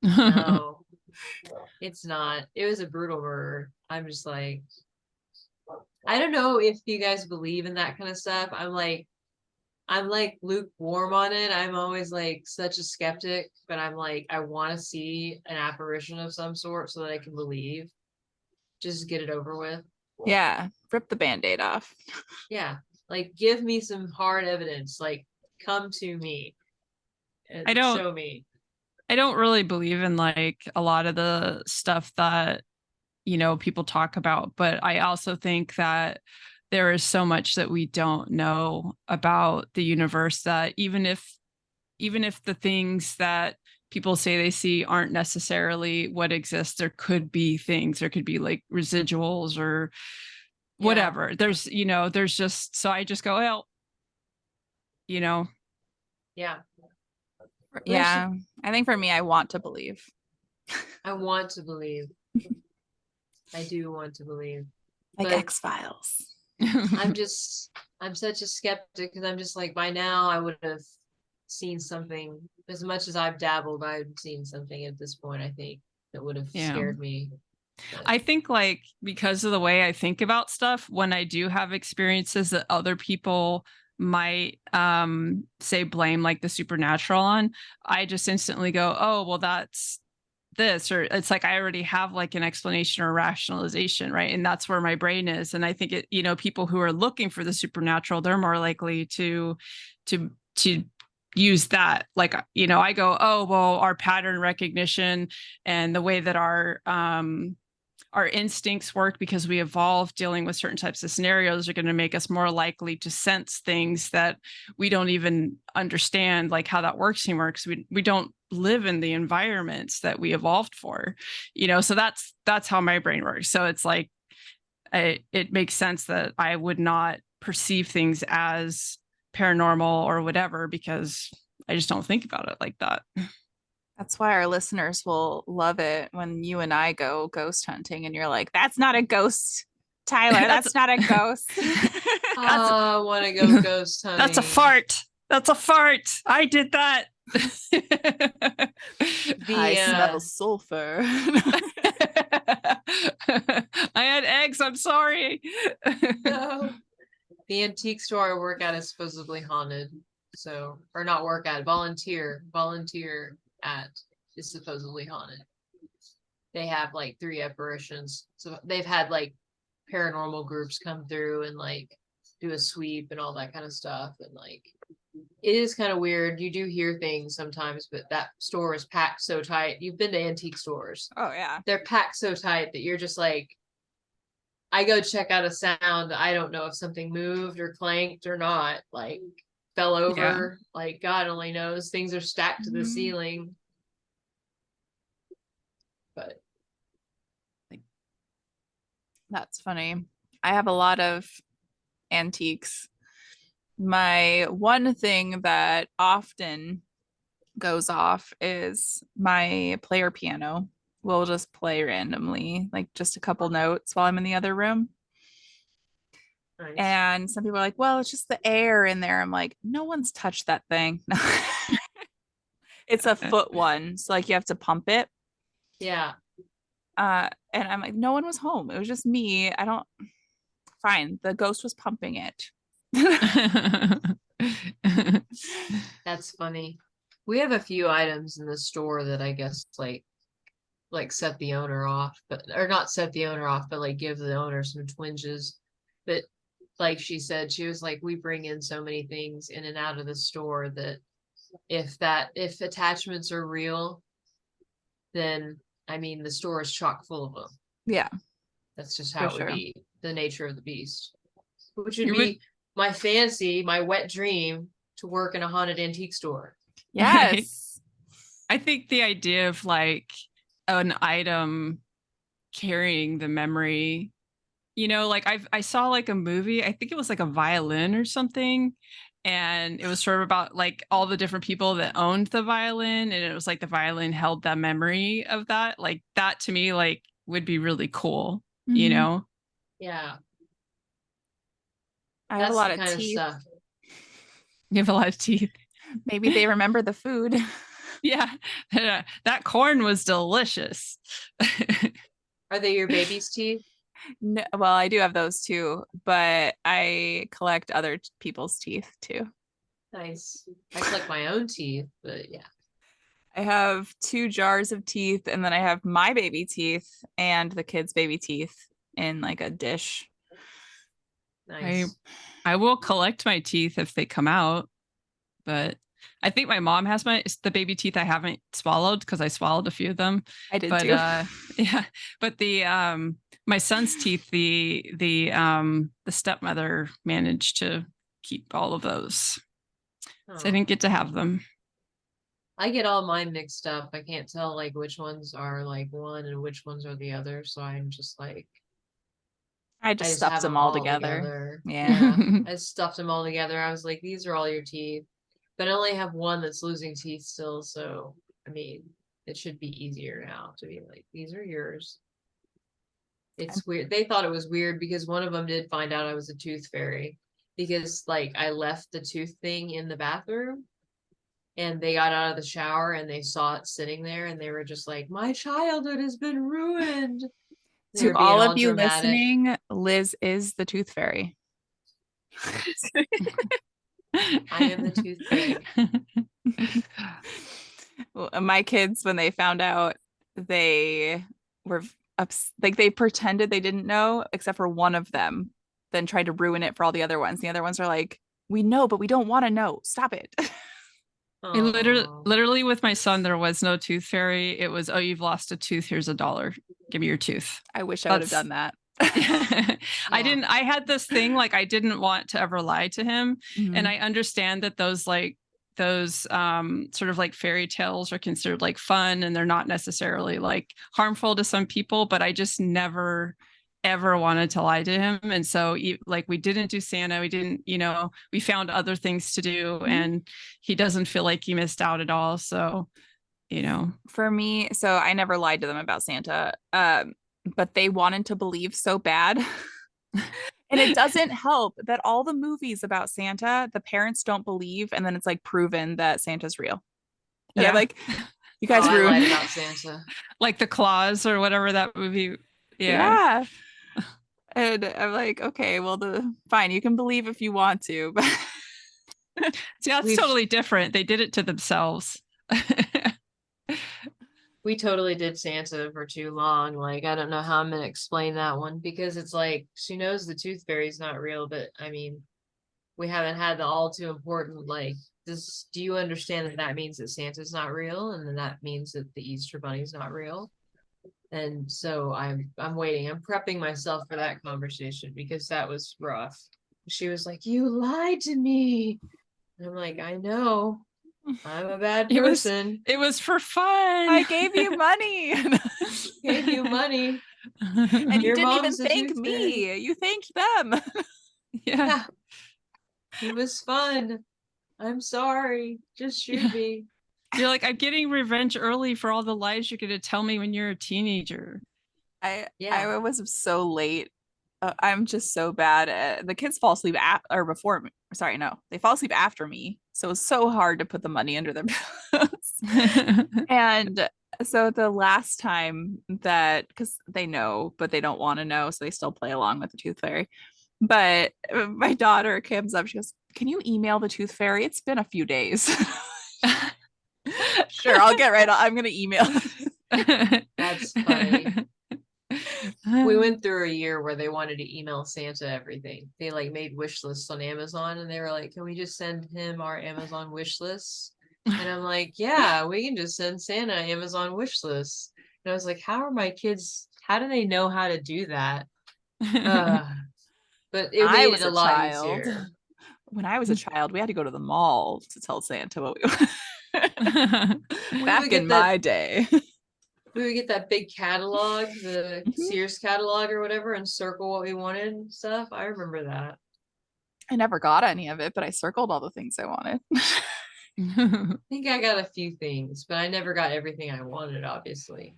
No, it's not. It was a brutal murder. I'm just like, I don't know if you guys believe in that kind of stuff. I'm like lukewarm on it. I'm always like such a skeptic, but I'm like, I want to see an apparition of some sort so that I can believe. Just get it over with. Yeah, rip the band-aid off. Yeah. Like, give me some hard evidence. Like, come to me and I don't show me. I don't really believe in like a lot of the stuff that, you know, people talk about, but I also think that there is so much that we don't know about the universe that even if the things that people say they see aren't necessarily what exists, there could be things, there could be like residuals or whatever. There's, you know, there's just, so I just go, well, you know, Yeah. Yeah, I think for me, I want to believe. I want to believe. I do want to believe. Like But X-Files. I'm such a skeptic because I'm just like, by now I would have seen something. As much as I've dabbled, I've seen something at this point, I think, that would have Yeah. scared me. But I think like because of the way I think about stuff, when I do have experiences that other people might say blame like the supernatural on, I just instantly go, oh, well, that's this, or it's like I already have like an explanation or rationalization, right? And that's where my brain is. And I think it, you know, people who are looking for the supernatural, they're more likely to use that. Like, you know, I go, oh, well, our pattern recognition and the way that our instincts work because we evolved dealing with certain types of scenarios are going to make us more likely to sense things that we don't even understand, like how that works anymore, because we don't live in the environments that we evolved for, you know. So that's how my brain works. So it's like it makes sense that I would not perceive things as paranormal or whatever because I just don't think about it like that. That's why our listeners will love it when you and I go ghost hunting and you're like, that's not a ghost, Tyler. That's not a ghost. I want to go ghost hunting. That's a fart. That's a fart. I did that. I smell sulfur. I had eggs. I'm sorry. No. The antique store I work at is supposedly haunted. So, or not work at, volunteer at is supposedly haunted. They have like 3 apparitions. So they've had like paranormal groups come through and like do a sweep and all that kind of stuff. And like, it is kind of weird. You do hear things sometimes, but that store is packed so tight. You've been to antique stores. Oh, yeah. They're packed so tight that you're just like, I go check out a sound. I don't know if something moved or clanked or not, like fell over. Yeah. Like God only knows. Things are stacked to the ceiling. But that's funny. I have a lot of antiques. My one thing that often goes off is my player piano will just play randomly, like just a couple notes while I'm in the other room. Nice. And some people are like, well, it's just the air in there. I'm like, no one's touched that thing. It's a foot one. So like you have to pump it. Yeah. And I'm like, no one was home. It was just me. Fine. The ghost was pumping it. That's funny. We have a few items in the store that I guess like set the owner off, but or not set the owner off, but like give the owner some twinges. But like she said, she was like, we bring in so many things in and out of the store that if attachments are real, then I mean the store is chock full of them. Yeah. That's just how it would be, the nature of the beast. Which would be my fantasy, my wet dream to work in a haunted antique store. Yes. I think the idea of like an item carrying the memory, you know, like I saw like a movie, I think it was like a violin or something, and it was sort of about like all the different people that owned the violin, and it was like the violin held that memory of that. Like that to me like would be really cool, you know. Yeah. I have a That's lot the of kind of teeth. stuff. You have a lot of teeth. Maybe they remember the food. Yeah. That corn was delicious. Are they your baby's teeth? No, well, I do have those too, but I collect other people's teeth too. Nice. I collect my own teeth, but yeah. I have 2 jars of teeth, and then I have my baby teeth and the kids' baby teeth in like a dish. Nice. I will collect my teeth if they come out, but I think my mom has the baby teeth I haven't swallowed because I swallowed a few of them. I did But too. yeah, but the my son's teeth, the stepmother managed to keep all of those. So I Oh. didn't get to have them. I get all mine mixed up. I can't tell like which ones are like one and which ones are the other. So I'm just like, I I just just stuffed have them all together. Yeah. I stuffed them all together. I was like, these are all your teeth. But I only have one that's losing teeth still. So, I mean, it should be easier now to be like, these are yours. It's weird. They thought it was weird because one of them did find out I was a tooth fairy because like I left the tooth thing in the bathroom and they got out of the shower and they saw it sitting there and they were just like, my childhood has been ruined. They To were being all all of you dramatic. listening, Liz is the tooth fairy. I am the tooth fairy. Well, my kids, when they found out, they were like they pretended they didn't know, except for one of them, then tried to ruin it for all the other ones. The other ones are like, we know, but we don't want to know. Stop it. I Aw. literally with my son, there was no tooth fairy. It was, oh, you've lost a tooth. Here's $1. Give me your tooth. I wish I would have done that. I Yeah. had this thing like I didn't want to ever lie to him. Mhm. And I understand that those sort of like fairy tales are considered like fun and they're not necessarily like harmful to some people, but I just never ever wanted to lie to him. And so like we didn't do Santa, we didn't, we found other things to do and he doesn't feel like he missed out at all. So, For me, so I never lied to them about Santa. But they wanted to believe so bad. And it doesn't help that all the movies about Santa, the parents don't believe, and then it's like proven that Santa's real. And I'm Yeah. like, you guys I ruined lied about Santa. like the Claws or whatever that movie. Yeah. And I'm like, okay, well, fine, you can believe if you want to, but See, that's We've- totally different. They did it to themselves. We totally did Santa for too long. Like, I don't know how I'm gonna explain that one because it's like she knows the tooth fairy's not real, but I mean, we haven't had the all too important like do you understand that that means that Santa's not real and then that means that the Easter bunny's not real? And so I'm waiting. I'm prepping myself for that conversation because that was rough. She was like, "You lied to me." And I'm like, "I know. I'm a bad person. It was for fun. I gave you money. Gave you money. And you Your didn't even mom's a thank tooth me. fairy." You thanked them. Yeah. Yeah. It was fun. I'm sorry. Just shoot me. You're like, I'm getting revenge early for all the lies you're going to tell me when you're a teenager. I Yeah. was so late. I'm just so bad at the kids fall asleep or before me. Sorry, no, they fall asleep after me. So it's so hard to put the money under their pillows. And so the last time that, because they know, but they don't want to know, so they still play along with the tooth fairy. But my daughter comes up, she goes, "Can you email the tooth fairy? It's been a few days." Sure, I'll get right on. I'm gonna email. That's funny. We went through a year where they wanted to email Santa everything. They like made wish lists on Amazon and they were like, "Can we just send him our Amazon wish lists?" And I'm like, "Yeah, we can just send Santa Amazon wish lists." And I was like, how do they know how to do that? But it I made was it a a lot child. easier. When I was a child, we had to go to the mall to tell Santa what we We back would get in that- my day. We would get that big catalog, the Mhm. Sears catalog or whatever, and circle what we wanted and stuff. I remember that. I never got any of it, but I circled all the things I wanted. I think I got a few things, but I never got everything I wanted, obviously.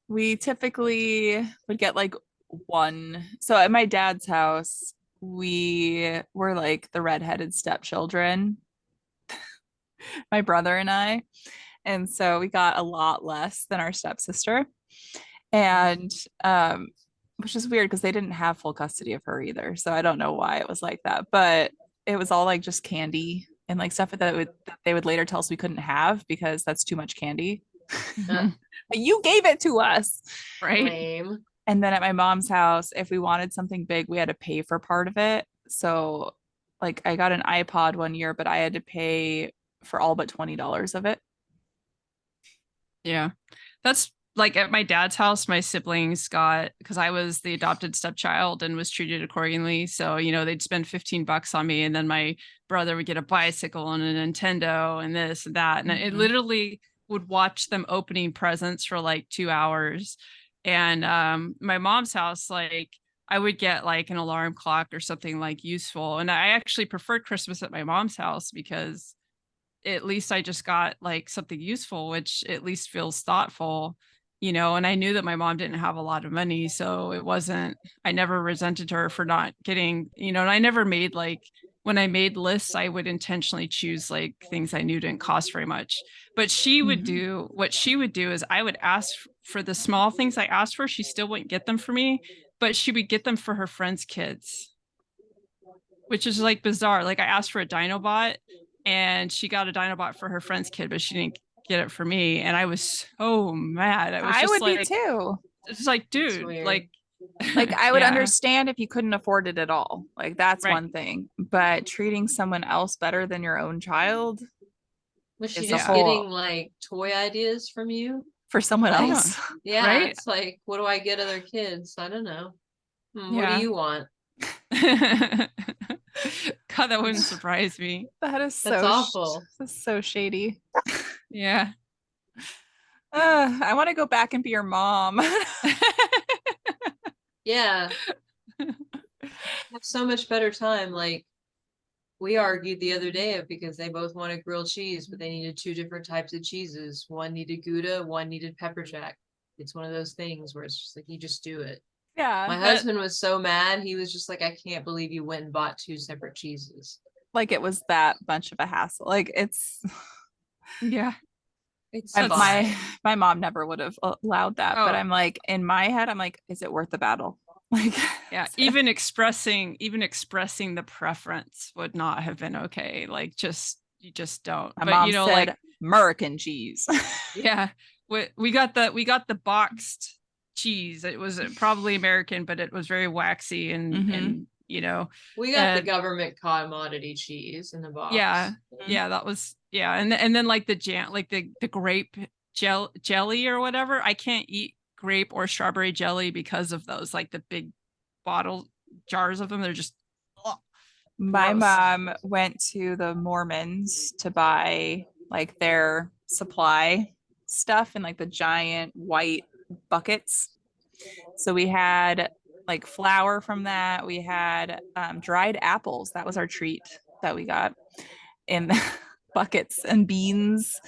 We typically would get like one. So at my dad's house, we were like the redheaded stepchildren, my brother and I. And so we got a lot less than our stepsister. And which is weird because they didn't have full custody of her either. So I don't know why it was like that. But it was all like just candy and like stuff that they would later tell us we couldn't have because that's too much candy. But you gave it to us. Right. Lame. And then at my mom's house, if we wanted something big, we had to pay for part of it. So like I got an iPod one year, but I had to pay for all but $20 of it. Yeah. That's like at my dad's house, my siblings got, because I was the adopted stepchild and was treated accordingly. So, they'd spend $15 on me, and then my brother would get a bicycle and a Nintendo and this and that. And it literally would watch them opening presents for like 2 hours. And my mom's house, like I would get like an alarm clock or something like useful. And I actually preferred Christmas at my mom's house because at least I just got like something useful, which at least feels thoughtful, and I knew that my mom didn't have a lot of money. So I never resented her for not getting, and I never made like, when I made lists, I would intentionally choose like things I knew didn't cost very much. But what she would do is I would ask for the small things I asked for. She still wouldn't get them for me, but she would get them for her friends' kids, which is like bizarre. Like I asked for a Dinobot and she got a Dinobot for her friend's kid, but she didn't get it for me. And I was so mad. I would be too. It's like, dude, like I would yeah. understand if you couldn't afford it at all. Like that's Right. one thing. But treating someone else better than your own child Was she is just a whole getting like toy ideas from you? for someone Like, else. Yeah, Right? it's like, what do I get other kids? I don't know. What do Yeah. you want? God, that wouldn't surprise me. That's awful. That's so shady. Yeah. I want to go back and be your mom. Yeah. Have so much better time. Like we argued the other day because they both wanted grilled cheese, but they needed two different types of cheeses. One needed Gouda, one needed pepper jack. It's one of those things where it's just like you just do it. Yeah. My husband was so mad. He was just like, I can't believe you went and bought two separate cheeses. Like it was that bunch of a hassle. Like it's Yeah. It's my mom never would have allowed that. But Oh. I'm like, in my head, I'm like, is it worth the battle? Like Yeah, even expressing the preference would not have been okay. Like you just don't. my But mom said like American cheese. yeah, we got the boxed cheese. It was probably American, but it was very waxy and we got the government commodity cheese in the box. Yeah, that was and then like the jam, like the grape jelly or whatever. I can't eat grape or strawberry jelly because of those, like the big bottle jars of them. They're just My gross. mom went to the Mormons to buy like their supply stuff in like the giant white buckets. So we had like flour from that. We had dried apples. That was our treat that we got in buckets, and beans,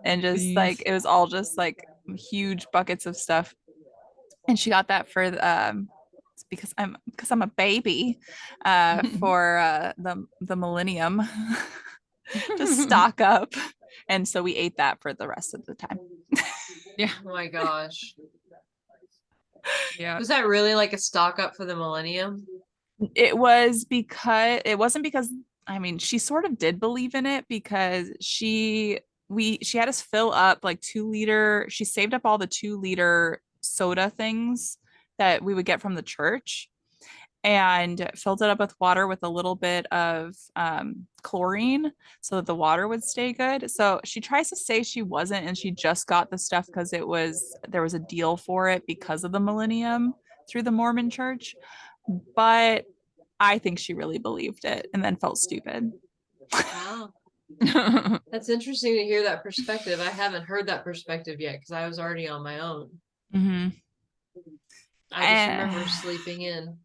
and just like it was all just like huge buckets of stuff. And she got that for because I'm a baby for the millennium to stock up. And so we ate that for the rest of the time. Yeah. Oh my gosh. Yeah. Was that really like a stock up for the millennium? It wasn't because I mean, she sort of did believe in it because she had us fill up like 2 liter. She saved up all the 2 liter soda things that we would get from the church and filled it up with water with a little bit of chlorine so that the water would stay good. So she tries to say she wasn't, and she just got the stuff because there was a deal for it because of the millennium through the Mormon church. But I think she really believed it and then felt stupid. Wow. That's interesting to hear that perspective. I haven't heard that perspective yet because I was already on my own. Mm-hmm. I just remember sleeping in.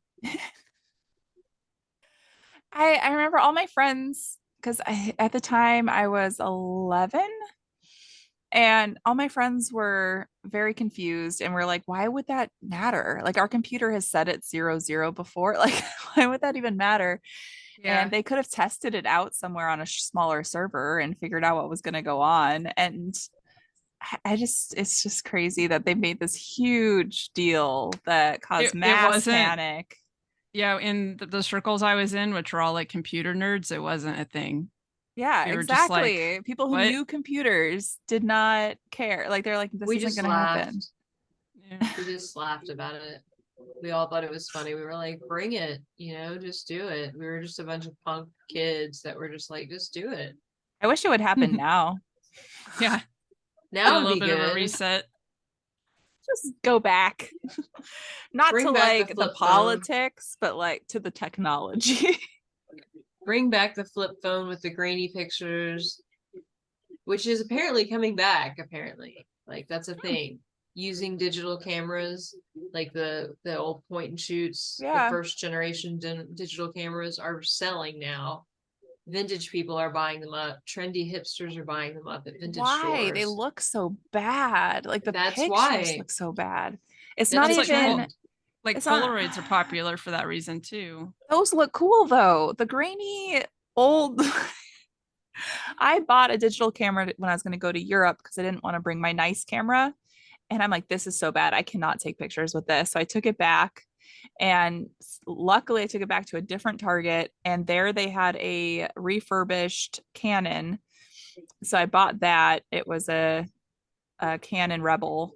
I remember all my friends because at the time I was 11 and all my friends were very confused and were like, why would that matter? Like our computer has set it 00 before. Like Why would that even matter? Yeah. And they could have tested it out somewhere on a smaller server and figured out what was going to go on. And I just, it's just crazy that they made this huge deal that caused It mass wasn't, panic. yeah, in the circles I was in, which were all like computer nerds, it wasn't a thing. Yeah, We were just like, exactly. People who what? knew computers did not care. Like they're like, this We isn't just going to happen. laughed. Yeah. We just laughed about it. We all thought it was funny. We were like, bring it, just do it. We were just a bunch of punk kids that were just like, just do it. I wish it would happen now. Yeah. Now A would little be bit of a good. reset. Just go back. Not Bring to back the like the flip phone. politics, but like to the technology. Bring back the flip phone with the grainy pictures, which is apparently coming back. Apparently, like that's a thing. Using digital cameras, like the old point and shoots, Yeah. the first generation digital cameras are selling now. Vintage people are buying them up. Trendy hipsters are buying them up at vintage Why? stores. They look so bad. Like the That's pictures why. look so bad. It's That's not It's like even trend. Like it's not Polaroids are popular for that reason too. those look cool though. The grainy old I bought a digital camera when I was going to go to Europe because I didn't want to bring my nice camera. And I'm like, this is so bad. I cannot take pictures with this. So I took it back. And luckily, I took it back to a different Target. And there they had a refurbished Canon. So I bought that. It was a Canon Rebel.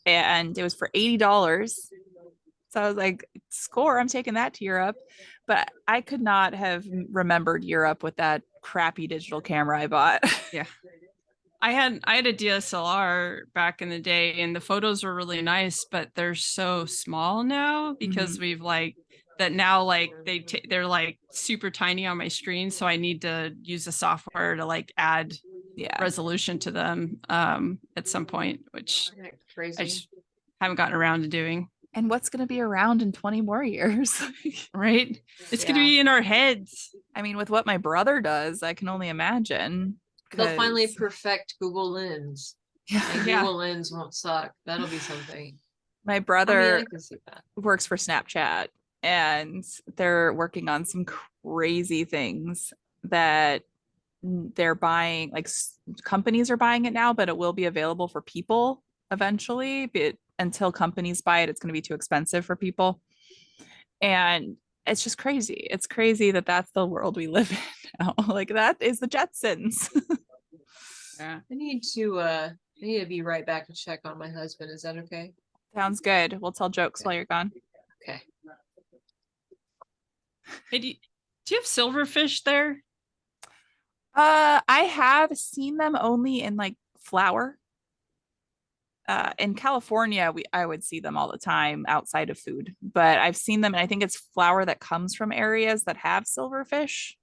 And it was for $80. So I was like, score, I'm taking that to Europe. But I could not have remembered Europe with that crappy digital camera I bought. Yeah. I had a DSLR back in the day and the photos were really nice, but they're so small now because we've like that now like they're like super tiny on my screen, so I need to use the software to like add Yeah. resolution to them at some point, which Isn't that I crazy. just haven't gotten around to doing. And what's going to be around in 20 more years? Right? It's gonna Yeah. be in our heads. I mean, with what my brother does, I can only imagine. They'll finally 'cause- perfect Google Lens. And Yeah. Yeah. Google Lens won't suck. That'll be something. My I mean, brother I can see that. works for Snapchat and they're working on some crazy things that they're buying, like companies are buying it now, but it will be available for people eventually. But until companies buy it, it's going to be too expensive for people. And it's just crazy. It's crazy that that's the world we live in now. Like that is the Jetsons. Yeah. I need to be right back to check on my husband. Is that okay? Sounds good. We'll tell jokes while you're gone. Okay. Hey, do you have silverfish there? I have seen them only in like flour. In California, I would see them all the time outside of food, but I've seen them, and I think it's flour that comes from areas that have silverfish.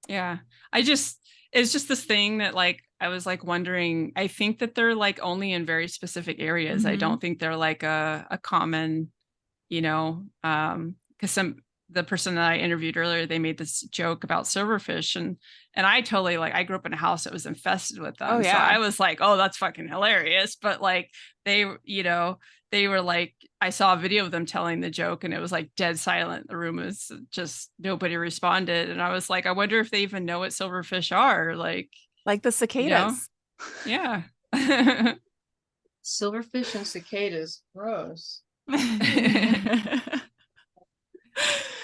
Yeah. It's just this thing that like I was like wondering, I think that they're like only in very specific areas. I Mhm. don't think they're like a common, because the person that I interviewed earlier, they made this joke about silverfish and I totally like I grew up in a house that was infested with them. Oh, So yeah. I was like, oh, that's fucking hilarious. But like they were like, I saw a video of them telling the joke and it was like dead silent. The room was just nobody responded. And I was like, I wonder if they even know what silverfish are. Like Like the cicadas. yeah. Silverfish and cicadas. Gross.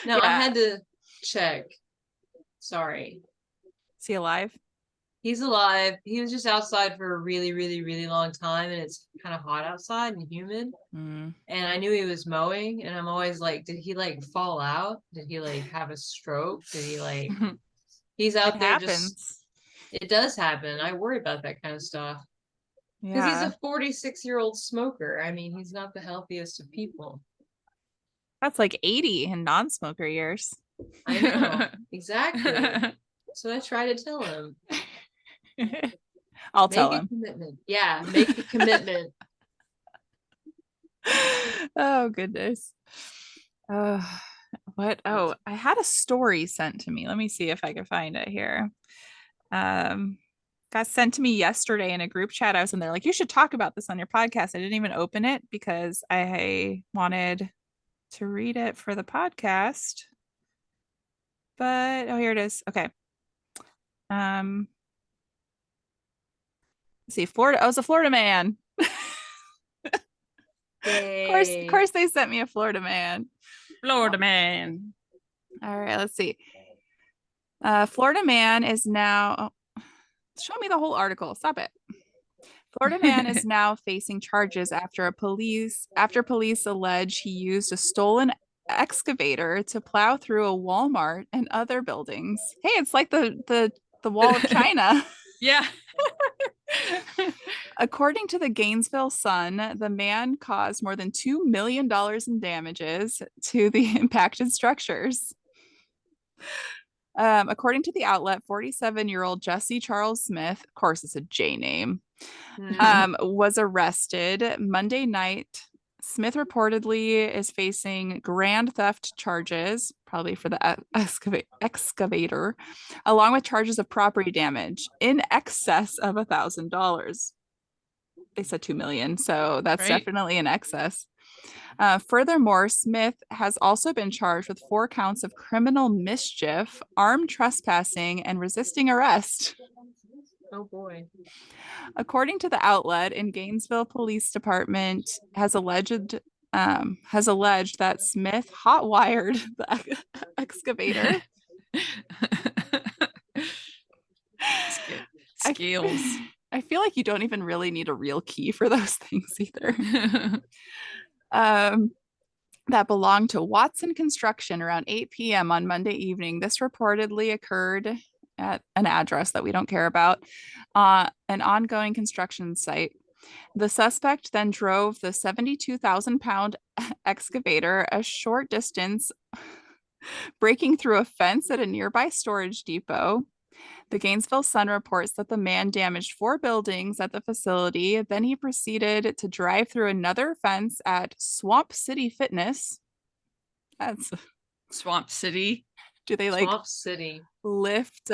No, I Yeah. had to check. Sorry. Is he alive? He's alive. He was just outside for a really, really, really long time, and it's kind of hot outside and humid. Mm. And I knew he was mowing, and I'm always like, did he like fall out? Did he like have a stroke? Did he like? He's out It there happens. just. It does happen. I worry about that kind of stuff because Yeah. he's a 46-year-old smoker. I mean, he's not the healthiest of people. That's like 80 in non-smoker years. I know exactly. So I try to tell him. I'll Make tell a him. commitment. Yeah, make a commitment. Oh goodness. What? Oh, I had a story sent to me. Let me see if I can find it here. Got sent to me yesterday in a group chat. I was in there like, you should talk about this on your podcast. I didn't even open it because I wanted to read it for the podcast. But here it is. Okay. Let's see, Florida. I was a Florida man. Of course, they sent me a Florida man. Florida man. All right, let's see. Florida man is now. Show me the whole article. Stop it. Florida man is now facing charges after police allege he used a stolen excavator to plow through a Walmart and other buildings. Hey, it's like the wall of China. Yeah. According to the Gainesville Sun, the man caused more than $2 million in damages to the impacted structures. According to the outlet, 47-year-old Jesse Charles Smith, of course it's a J name, was arrested Monday night. Smith reportedly is facing grand theft charges, probably for the excavator, along with charges of property damage in excess of $1,000. They said 2 million, so that's Right. definitely in excess. Furthermore, Smith has also been charged with 4 counts of criminal mischief, armed trespassing, and resisting arrest. Oh boy. According to the outlet, in Gainesville Police Department has alleged that Smith hot-wired the excavator. Skills. I feel like you don't even really need a real key for those things either. That belonged to Watson Construction around 8 p.m. on Monday evening. This reportedly occurred at an address that we don't care about, an ongoing construction site. The suspect then drove the 72,000-pound excavator a short distance, breaking through a fence at a nearby storage depot. The Gainesville Sun reports that the man damaged 4 buildings at the facility. Then he proceeded to drive through another fence at Swamp City Fitness. That's Swamp City. Do they like Swamp City lift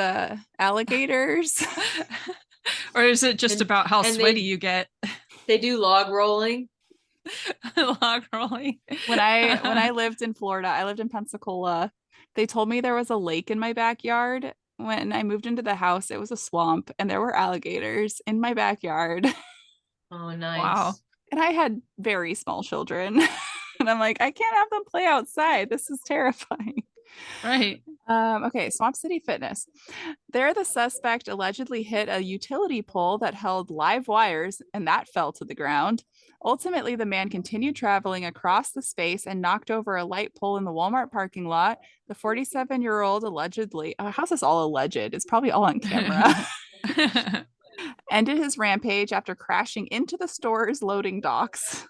alligators? Or is it just about how and sweaty you get? they do log rolling. Log rolling. When I lived in Florida, I lived in Pensacola. They told me there was a lake in my backyard. When I moved into the house, it was a swamp and there were alligators in my backyard. Oh, nice. Wow. And I had very small children. And I'm like, I can't have them play outside. This is terrifying. Right. Okay, Swamp City Fitness. There, the suspect allegedly hit a utility pole that held live wires, and that fell to the ground. Ultimately, the man continued traveling across the space and knocked over a light pole in the Walmart parking lot. The 47-year-old allegedly, how's this all alleged? It's probably all on camera. Ended his rampage after crashing into the store's loading docks.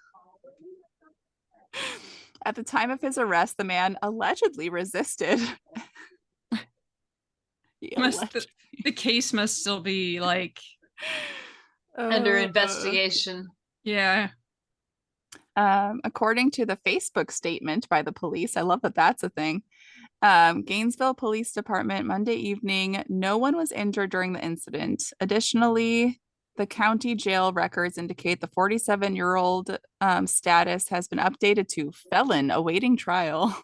At the time of his arrest, the man allegedly resisted. The case must still be like Under investigation. Yeah. According to the Facebook statement by the police, I love that that's a thing. Gainesville Police Department, Monday evening, no one was injured during the incident. Additionally, the county jail records indicate the 47-year-old status has been updated to felon awaiting trial.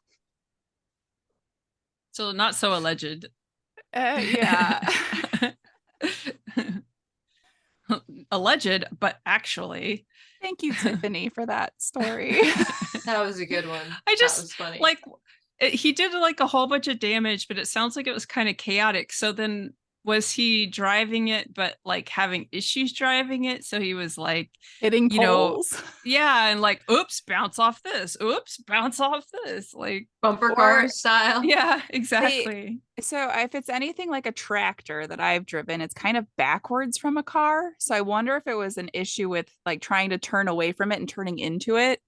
So not so alleged. Yeah. Alleged, but actually. Thank you, Tiffany, for that story. That was a good one. I just that was funny. like he did like a whole bunch of damage, but it sounds like it was kind of chaotic. So then was he driving it, but like having issues driving it? So he was like hitting poles. Yeah, and like, oops, bounce off this. Oops, bounce off this. Like bumper car style. Yeah, exactly. So if it's anything like a tractor that I've driven, it's kind of backwards from a car. So I wonder if it was an issue with like trying to turn away from it and turning into it.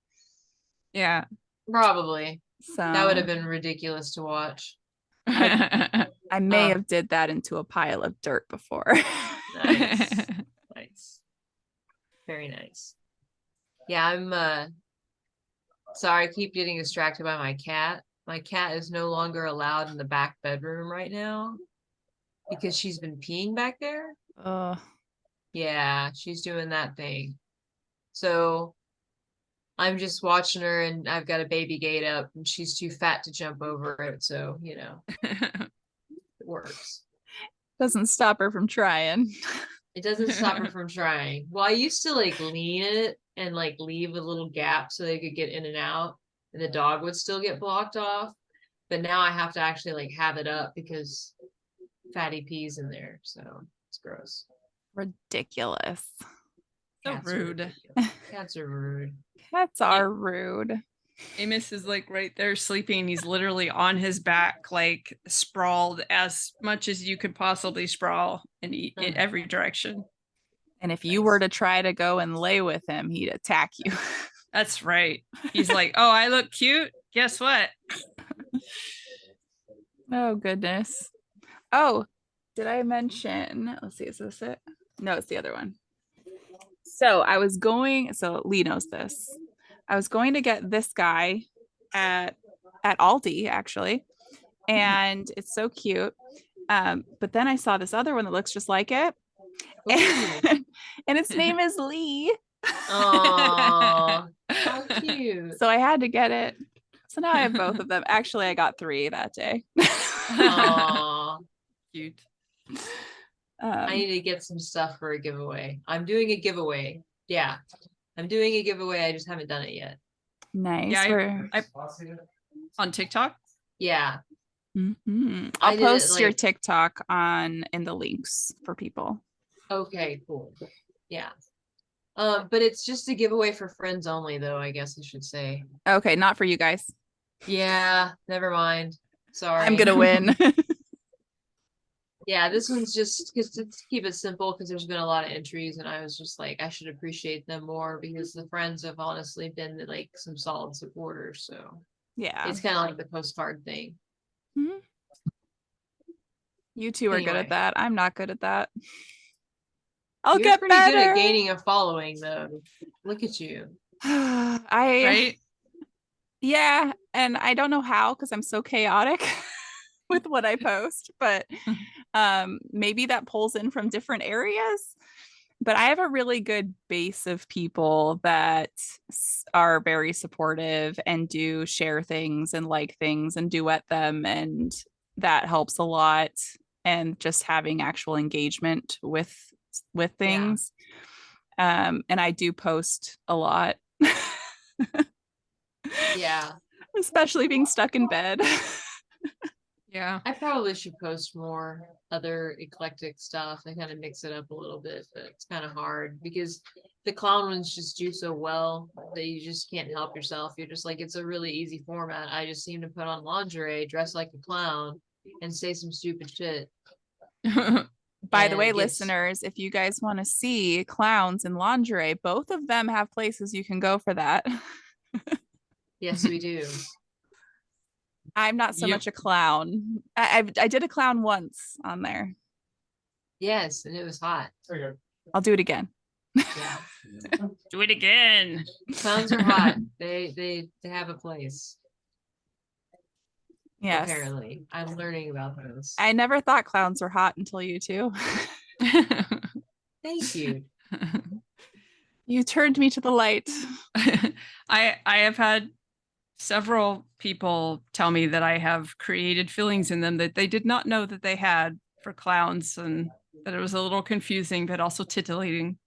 Yeah, probably. So that would have been ridiculous to watch. I may have did that into a pile of dirt before. Nice. Nice. Very nice. Yeah, I'm sorry, I keep getting distracted by my cat. My cat is no longer allowed in the back bedroom right now because she's been peeing back there. Yeah, she's doing that thing. So I'm just watching her and I've got a baby gate up and she's too fat to jump over it. So, it works. Doesn't stop her from trying. It doesn't stop her from trying. Well, I used to like lean it and like leave a little gap so they could get in and out and the dog would still get blocked off. But now I have to actually like have it up because fatty peas in there. So it's gross. Ridiculous. So Cats are rude. ridiculous. Cats are rude. Cats are rude. Amos is like right there sleeping. He's literally on his back, like sprawled as much as you could possibly sprawl and eat in every direction. And if you were to try to go and lay with him, he'd attack you. That's right. He's like, oh, I look cute. Guess what? Oh, goodness. Oh, did I mention? Let's see, is this it? No, it's the other one. So Lee knows this. I was going to get this guy at Aldi, actually. And it's so cute. But then I saw this other one that looks just like it. And its name is Lee. Oh, how cute. So I had to get it. So now I have both of them. Actually, I got 3 that day. Aw. Cute. I need to get some stuff for a giveaway. I'm doing a giveaway. Yeah. I'm doing a giveaway. I just haven't done it yet. Nice. Yeah, on TikTok. Yeah. I'll I did it, post your like- TikTok in the links for people. Okay, cool. Yeah. But it's just a giveaway for friends only, though, I guess I should say. Okay, not for you guys. Yeah, never mind. Sorry. I'm gonna win. Yeah, this one's just because to keep it simple, because there's been a lot of entries, and I was just like, I should appreciate them more because the friends have honestly been like some solid supporters. So Yeah. it's kind of like the postcard thing. Mhm. You two are good Anyway. at that. I'm not good at that. I'll You're get pretty better. good at gaining a following, though. Look at you. Right? Yeah, and I don't know how because I'm so chaotic with what I post, but maybe that pulls in from different areas. But I have a really good base of people that are very supportive and do share things and like things and duet them, and that helps a lot. And just having actual engagement with things. And I do post a lot. Yeah. Especially being stuck in bed. Yeah. I probably should post more other eclectic stuff and kind of mix it up a little bit, but it's kind of hard because the clown ones just do so well that you just can't help yourself. You're just like, it's a really easy format. I just seem to put on lingerie, dress like a clown, and say some stupid shit. By the And way, it gets- listeners, if you guys want to see clowns in lingerie, both of them have places you can go for that. Yes, we do. I'm not so Yep. much a clown. I did a clown once on there. Yes, and it was hot. Okay. I'll do it again. Yeah. Do it again. Clowns are hot. They have a place. Yes. Apparently. I'm learning about those. I never thought clowns were hot until you two. Thank you. You turned me to the light. I have had several people tell me that I have created feelings in them that they did not know that they had for clowns, and that it was a little confusing but also tittillating.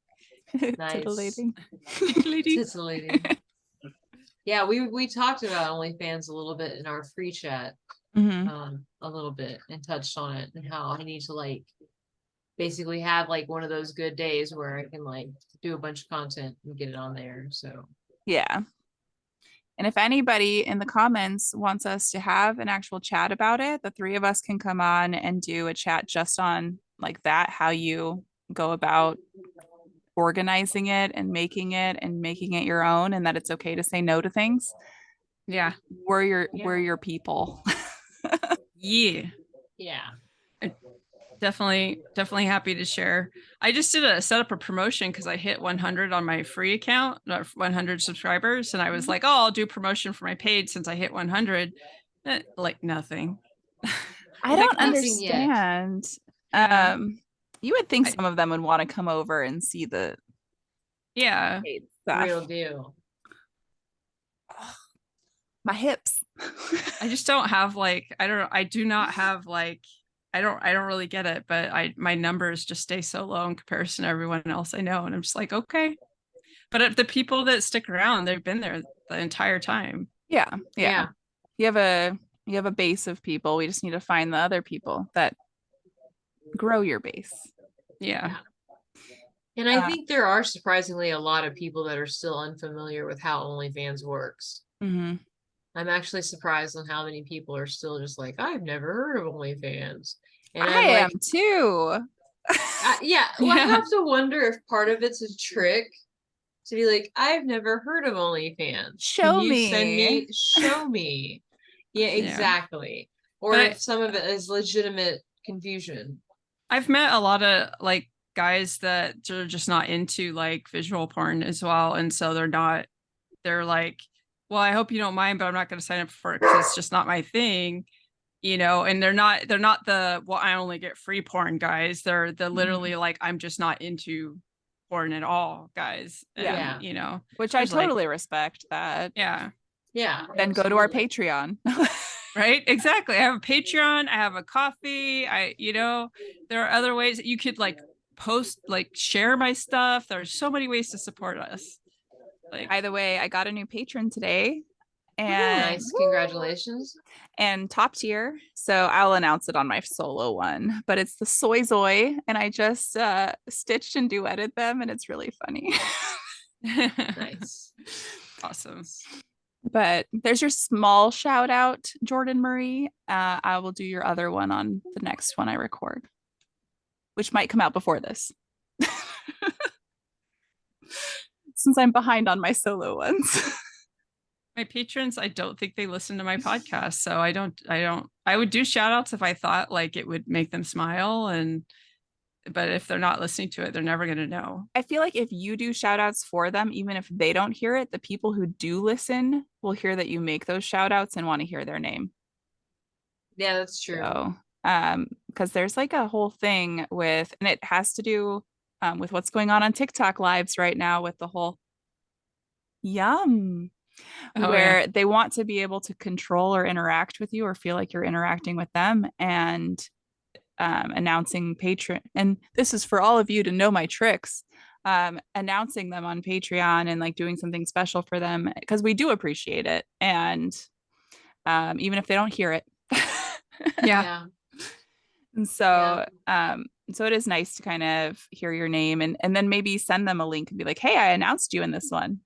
Nice. Titillating. Titillating. Titillating. Yeah, we talked about OnlyFans a little bit in our free chat, Mhm. a little bit, and touched on it and how I need to like basically have like one of those good days where I can like do a bunch of content and get it on there. So Yeah. And if anybody in the comments wants us to have an actual chat about it, the 3 of us can come on and do a chat just on like that, how you go about organizing it and making it your own, and that it's okay to say no to things. Yeah. We're your people. Yeah. yeah. Definitely happy to share. I just did set up a promotion because I hit 100 on my free account, not 100 subscribers, and I was like, oh, I'll do promotion for my paid since I hit 100. Like nothing. I don't nothing yet. understand. Yeah. You would think I- some of them would want to come over and see the Yeah. paid stuff. Real deal. My hips. I just don't have like, I do not have like, I don't really get it, but my numbers just stay so low in comparison to everyone else I know. And I'm just like, okay. But the people that stick around, they've been there the entire time. Yeah. Yeah. You have a base of people. We just need to find the other people that grow your base. Yeah. And I Uh, think there are surprisingly a lot of people that are still unfamiliar with how OnlyFans works. mhm. I'm actually surprised on how many people are still just like, I've never heard of OnlyFans. And I I'm like, am too. yeah, well, I Yeah. have to wonder if part of it's a trick to be like, I've never heard of OnlyFans. Show me. Show me. Yeah, Yeah. exactly. Or But if some of it is legitimate confusion. I've met a lot of like guys that are just not into like visual porn as well. And so they're like, well, I hope you don't mind, but I'm not going to sign up for it because it's just not my thing, and they're not the, well, I only get free porn guys. They're literally like, I'm just not into porn at all, guys. Yeah. And, Which I there's like, totally respect that. yeah. Yeah. Then go to our absolutely. Patreon. Right, exactly. I have a Patreon, I have a coffee, there are other ways that you could like post, like share my stuff. There's so many ways to support us. Like, By the way, I got a new patron today, and Nice. Congratulations. and top tier. So I'll announce it on my solo one, but it's the Soy Zoy, and I just stitched and duetted them, and it's really funny. Nice. awesome. But there's your small shout out, Jordan Marie. I will do your other one on the next one I record, which might come out before this. Since I'm behind on my solo ones. My patrons, I don't think they listen to my podcast, so I would do shout outs if I thought like it would make them smile, but if they're not listening to it, they're never going to know. I feel like if you do shout outs for them, even if they don't hear it, the people who do listen will hear that you make those shout outs and want to hear their name. Yeah, that's true. So, because there's like a whole thing with, and it has to do with what's going on TikTok lives right now with the whole yum, Oh, where yeah. they want to be able to control or interact with you or feel like you're interacting with them, and announcing patron, and this is for all of you to know my tricks, announcing them on Patreon and like doing something special for them because we do appreciate it, and even if they don't hear it. Yeah. And so so it is nice to kind of hear your name, and then maybe send them a link and be like, hey, I announced you in this one.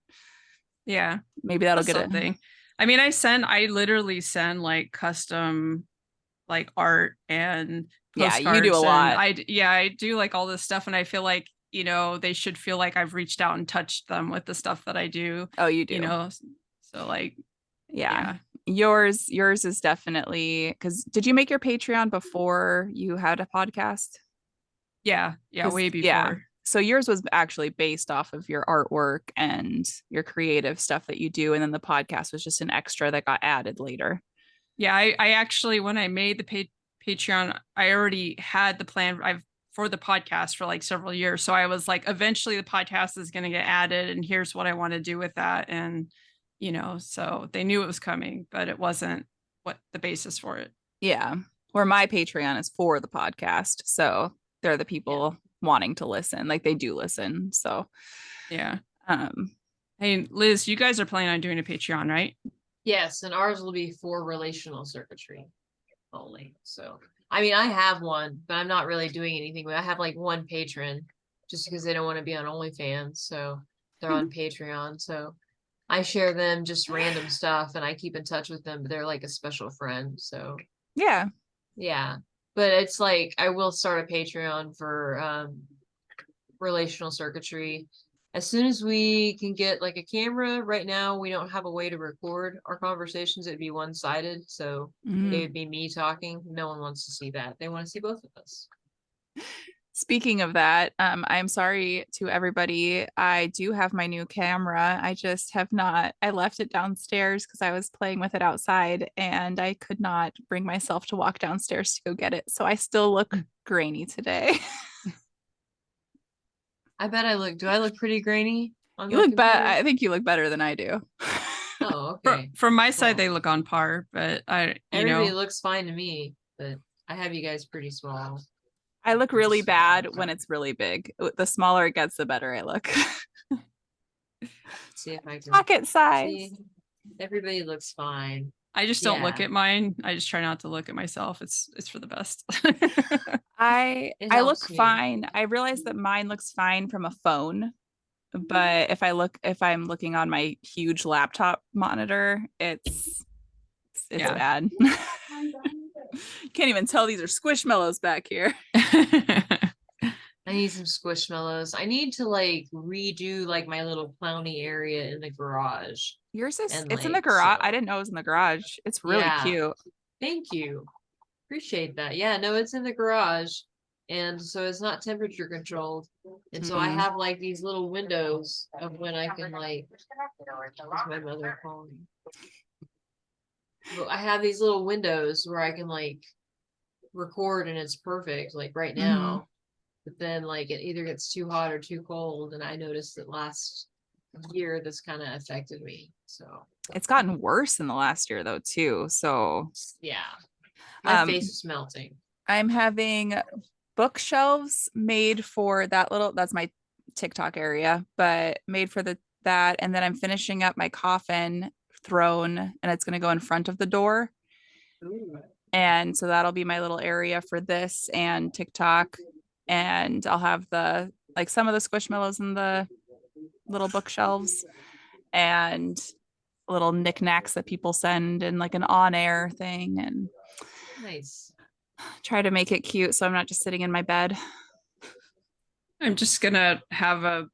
Yeah. Maybe that'll That's get something. I mean, I literally send like custom like art and Yeah, postcards. you do a lot. I do like all this stuff, and I feel like, they should feel like I've reached out and touched them with the stuff that I do. Oh, you do. So like, yeah. Yours is definitely, because did you make your Patreon before you had a podcast? Yeah, way before. Yeah. So yours was actually based off of your artwork and your creative stuff that you do, and then the podcast was just an extra that got added later. Yeah, I actually, when I made the Patreon, I already had the plan for the podcast for like several years. So I was like, eventually the podcast is going to get added, and here's what I want to do with that. And, so they knew it was coming, but it wasn't what the basis for it. Yeah. Where my Patreon is for the podcast. So they're the people wanting to listen. Like they do listen. So yeah. Hey, Liz, you guys are planning on doing a Patreon, right? Yes, and ours will be for relational circuitry only. So, I mean, I have one, but I'm not really doing anything. But I have like one patron just because they don't want to be on OnlyFans. So they're on Patreon. So I share them just random stuff and I keep in touch with them, but they're like a special friend. So yeah. But it's like I will start a Patreon for relational circuitry as soon as we can get like a camera. Right now we don't have a way to record our conversations. It'd be one-sided, so it would be me talking. No one wants to see that. They want to see both of us. Speaking of that, I'm sorry to everybody. I do have my new camera. I just have not, I left it downstairs because I was playing with it outside, and I could not bring myself to walk downstairs to go get it. So I still look grainy today. I bet do I look pretty grainy? You look better. I think you look better than I do. Oh, okay. From my side, Well, they look on par, but everybody looks fine to me, but I have you guys pretty small. I look really bad when it's really big. The smaller it gets, the better I look. See if I can Pocket size. see. Everybody looks fine. I just don't look Yeah. at mine. I just try not to look at myself. It's for the best. I It look helps me. fine. I realize that mine looks fine from a phone, but if I'm looking on my huge laptop monitor, it's Yeah. bad. Can't even tell these are squishmallows back here. I need some squishmallows. I need to like redo like my little clowny area in the garage. Yours is And, it's in the like, garage. so- I didn't know it was in the garage. It's really Yeah. cute. Thank you. Appreciate that. Yeah, no, it's in the garage. And so it's not temperature controlled. And so I Mhm. have like these little windows of when I can like is my mother calling. But I have these little windows where I can like record and it's perfect, like right now. But then like it either gets too hot or too cold. And I noticed that last year this kind of affected me. So It's gotten worse in the last year though too. So yeah. My Um, face is melting. I'm having bookshelves made for that's my TikTok area, but made for that. And then I'm finishing up my coffin throne and it's going to go in front of the door. Ooh. And so that'll be my little area for this and TikTok. And I'll have some of the squishmallows in the little bookshelves and little knickknacks that people send and like an on-air thing and Nice. try to make it cute so I'm not just sitting in my bed. I'm just gonna have a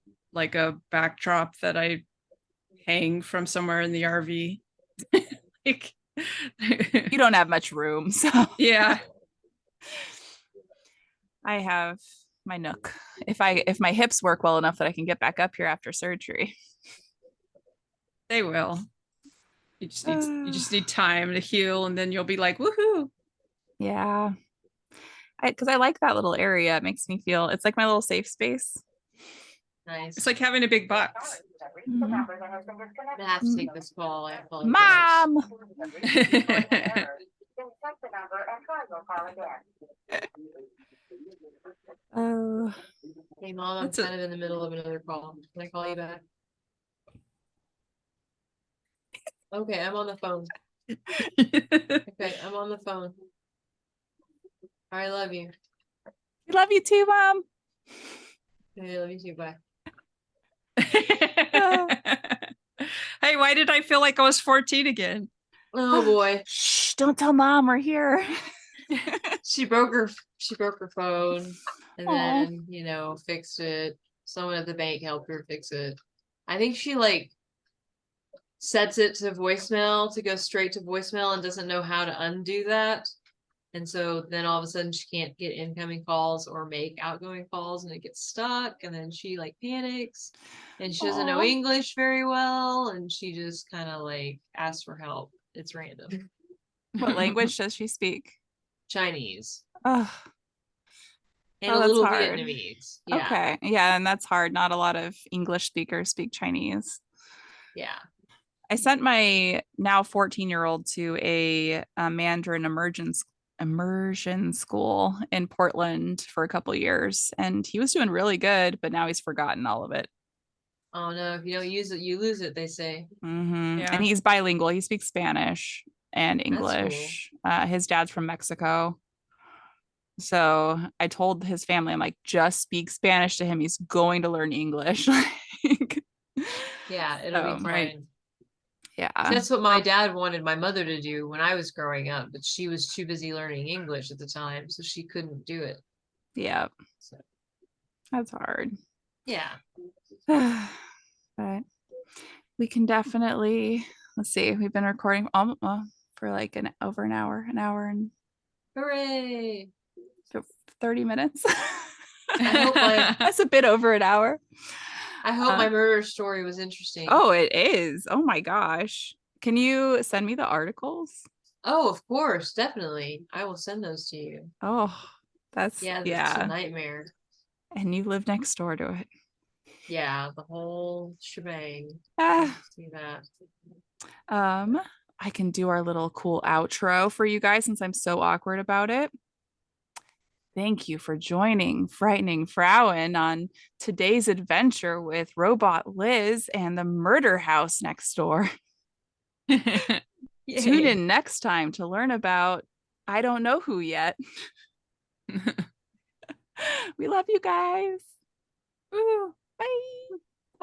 backdrop that I hang from somewhere in the RV. Like, You don't have much room, so yeah. I have my nook. If my hips work well enough that I can get back up here after surgery. They will. You just need time to heal, and then you'll be like, woohoo. Yeah. Because I like that little area. It makes me feel it's like my little safe space. Nice. It's like having a big box. Mhm. I'm gonna have to take this call. I apologize. Mom. Oh, Hey mom, I'm That's a- kind of in the middle of another call. Can I call you back? Okay, I'm on the phone. Okay, I'm on the phone. I love you. I love you too, Mom. I love you too. Bye. Hey, why did I feel like I was 14 again? Oh boy. Shh, don't tell Mom we're here. She broke her phone and Aw. then, fixed it. Someone at the bank helped her fix it. I think she like sets it to voicemail to go straight to voicemail and doesn't know how to undo that. And so then all of a sudden she can't get incoming calls or make outgoing calls and it gets stuck and then she like panics and she doesn't know Aw. English very well and she just kind of like asks for help. It's random. What language does she speak? Chinese Oh, and Oh, a that's little hard. Vietnamese. Yeah. okay. Yeah, and that's hard. Not a lot of English speakers speak Chinese. Yeah. I sent my now 14-year-old to a Mandarin immersion school in Portland for a couple years, and he was doing really good, but now he's forgotten all of it. Oh no, if you don't use it, you lose it, they say. Yeah. And he's bilingual. He speaks Spanish and That's cool. English. His dad's from Mexico. So I told his family, I'm like, just speak Spanish to him. He's going to learn English. Yeah, it'll be So, fine. right. Yeah. That's what my dad wanted my mother to do when I was growing up, but she was too busy learning English at the time, so she couldn't do it. Yeah. So, That's hard. yeah. But we can definitely, let's see, we've been recording for like over an hour and Hooray. 30 minutes. hope That's a bit over an hour. I hope my murder story was interesting. Oh, it is. Oh my gosh. Can you send me the articles? Oh, of course, definitely. I will send those to you. Oh, that's That's a nightmare. And you live next door to it. Yeah, the whole shebang. Ah, See that. I can do our little cool outro for you guys since I'm so awkward about it. Thank you for joining Frightening Frauen on today's adventure with Robot Liz and the murder house next door. Tune Yay. in next time to learn about I don't know who yet. We love you guys.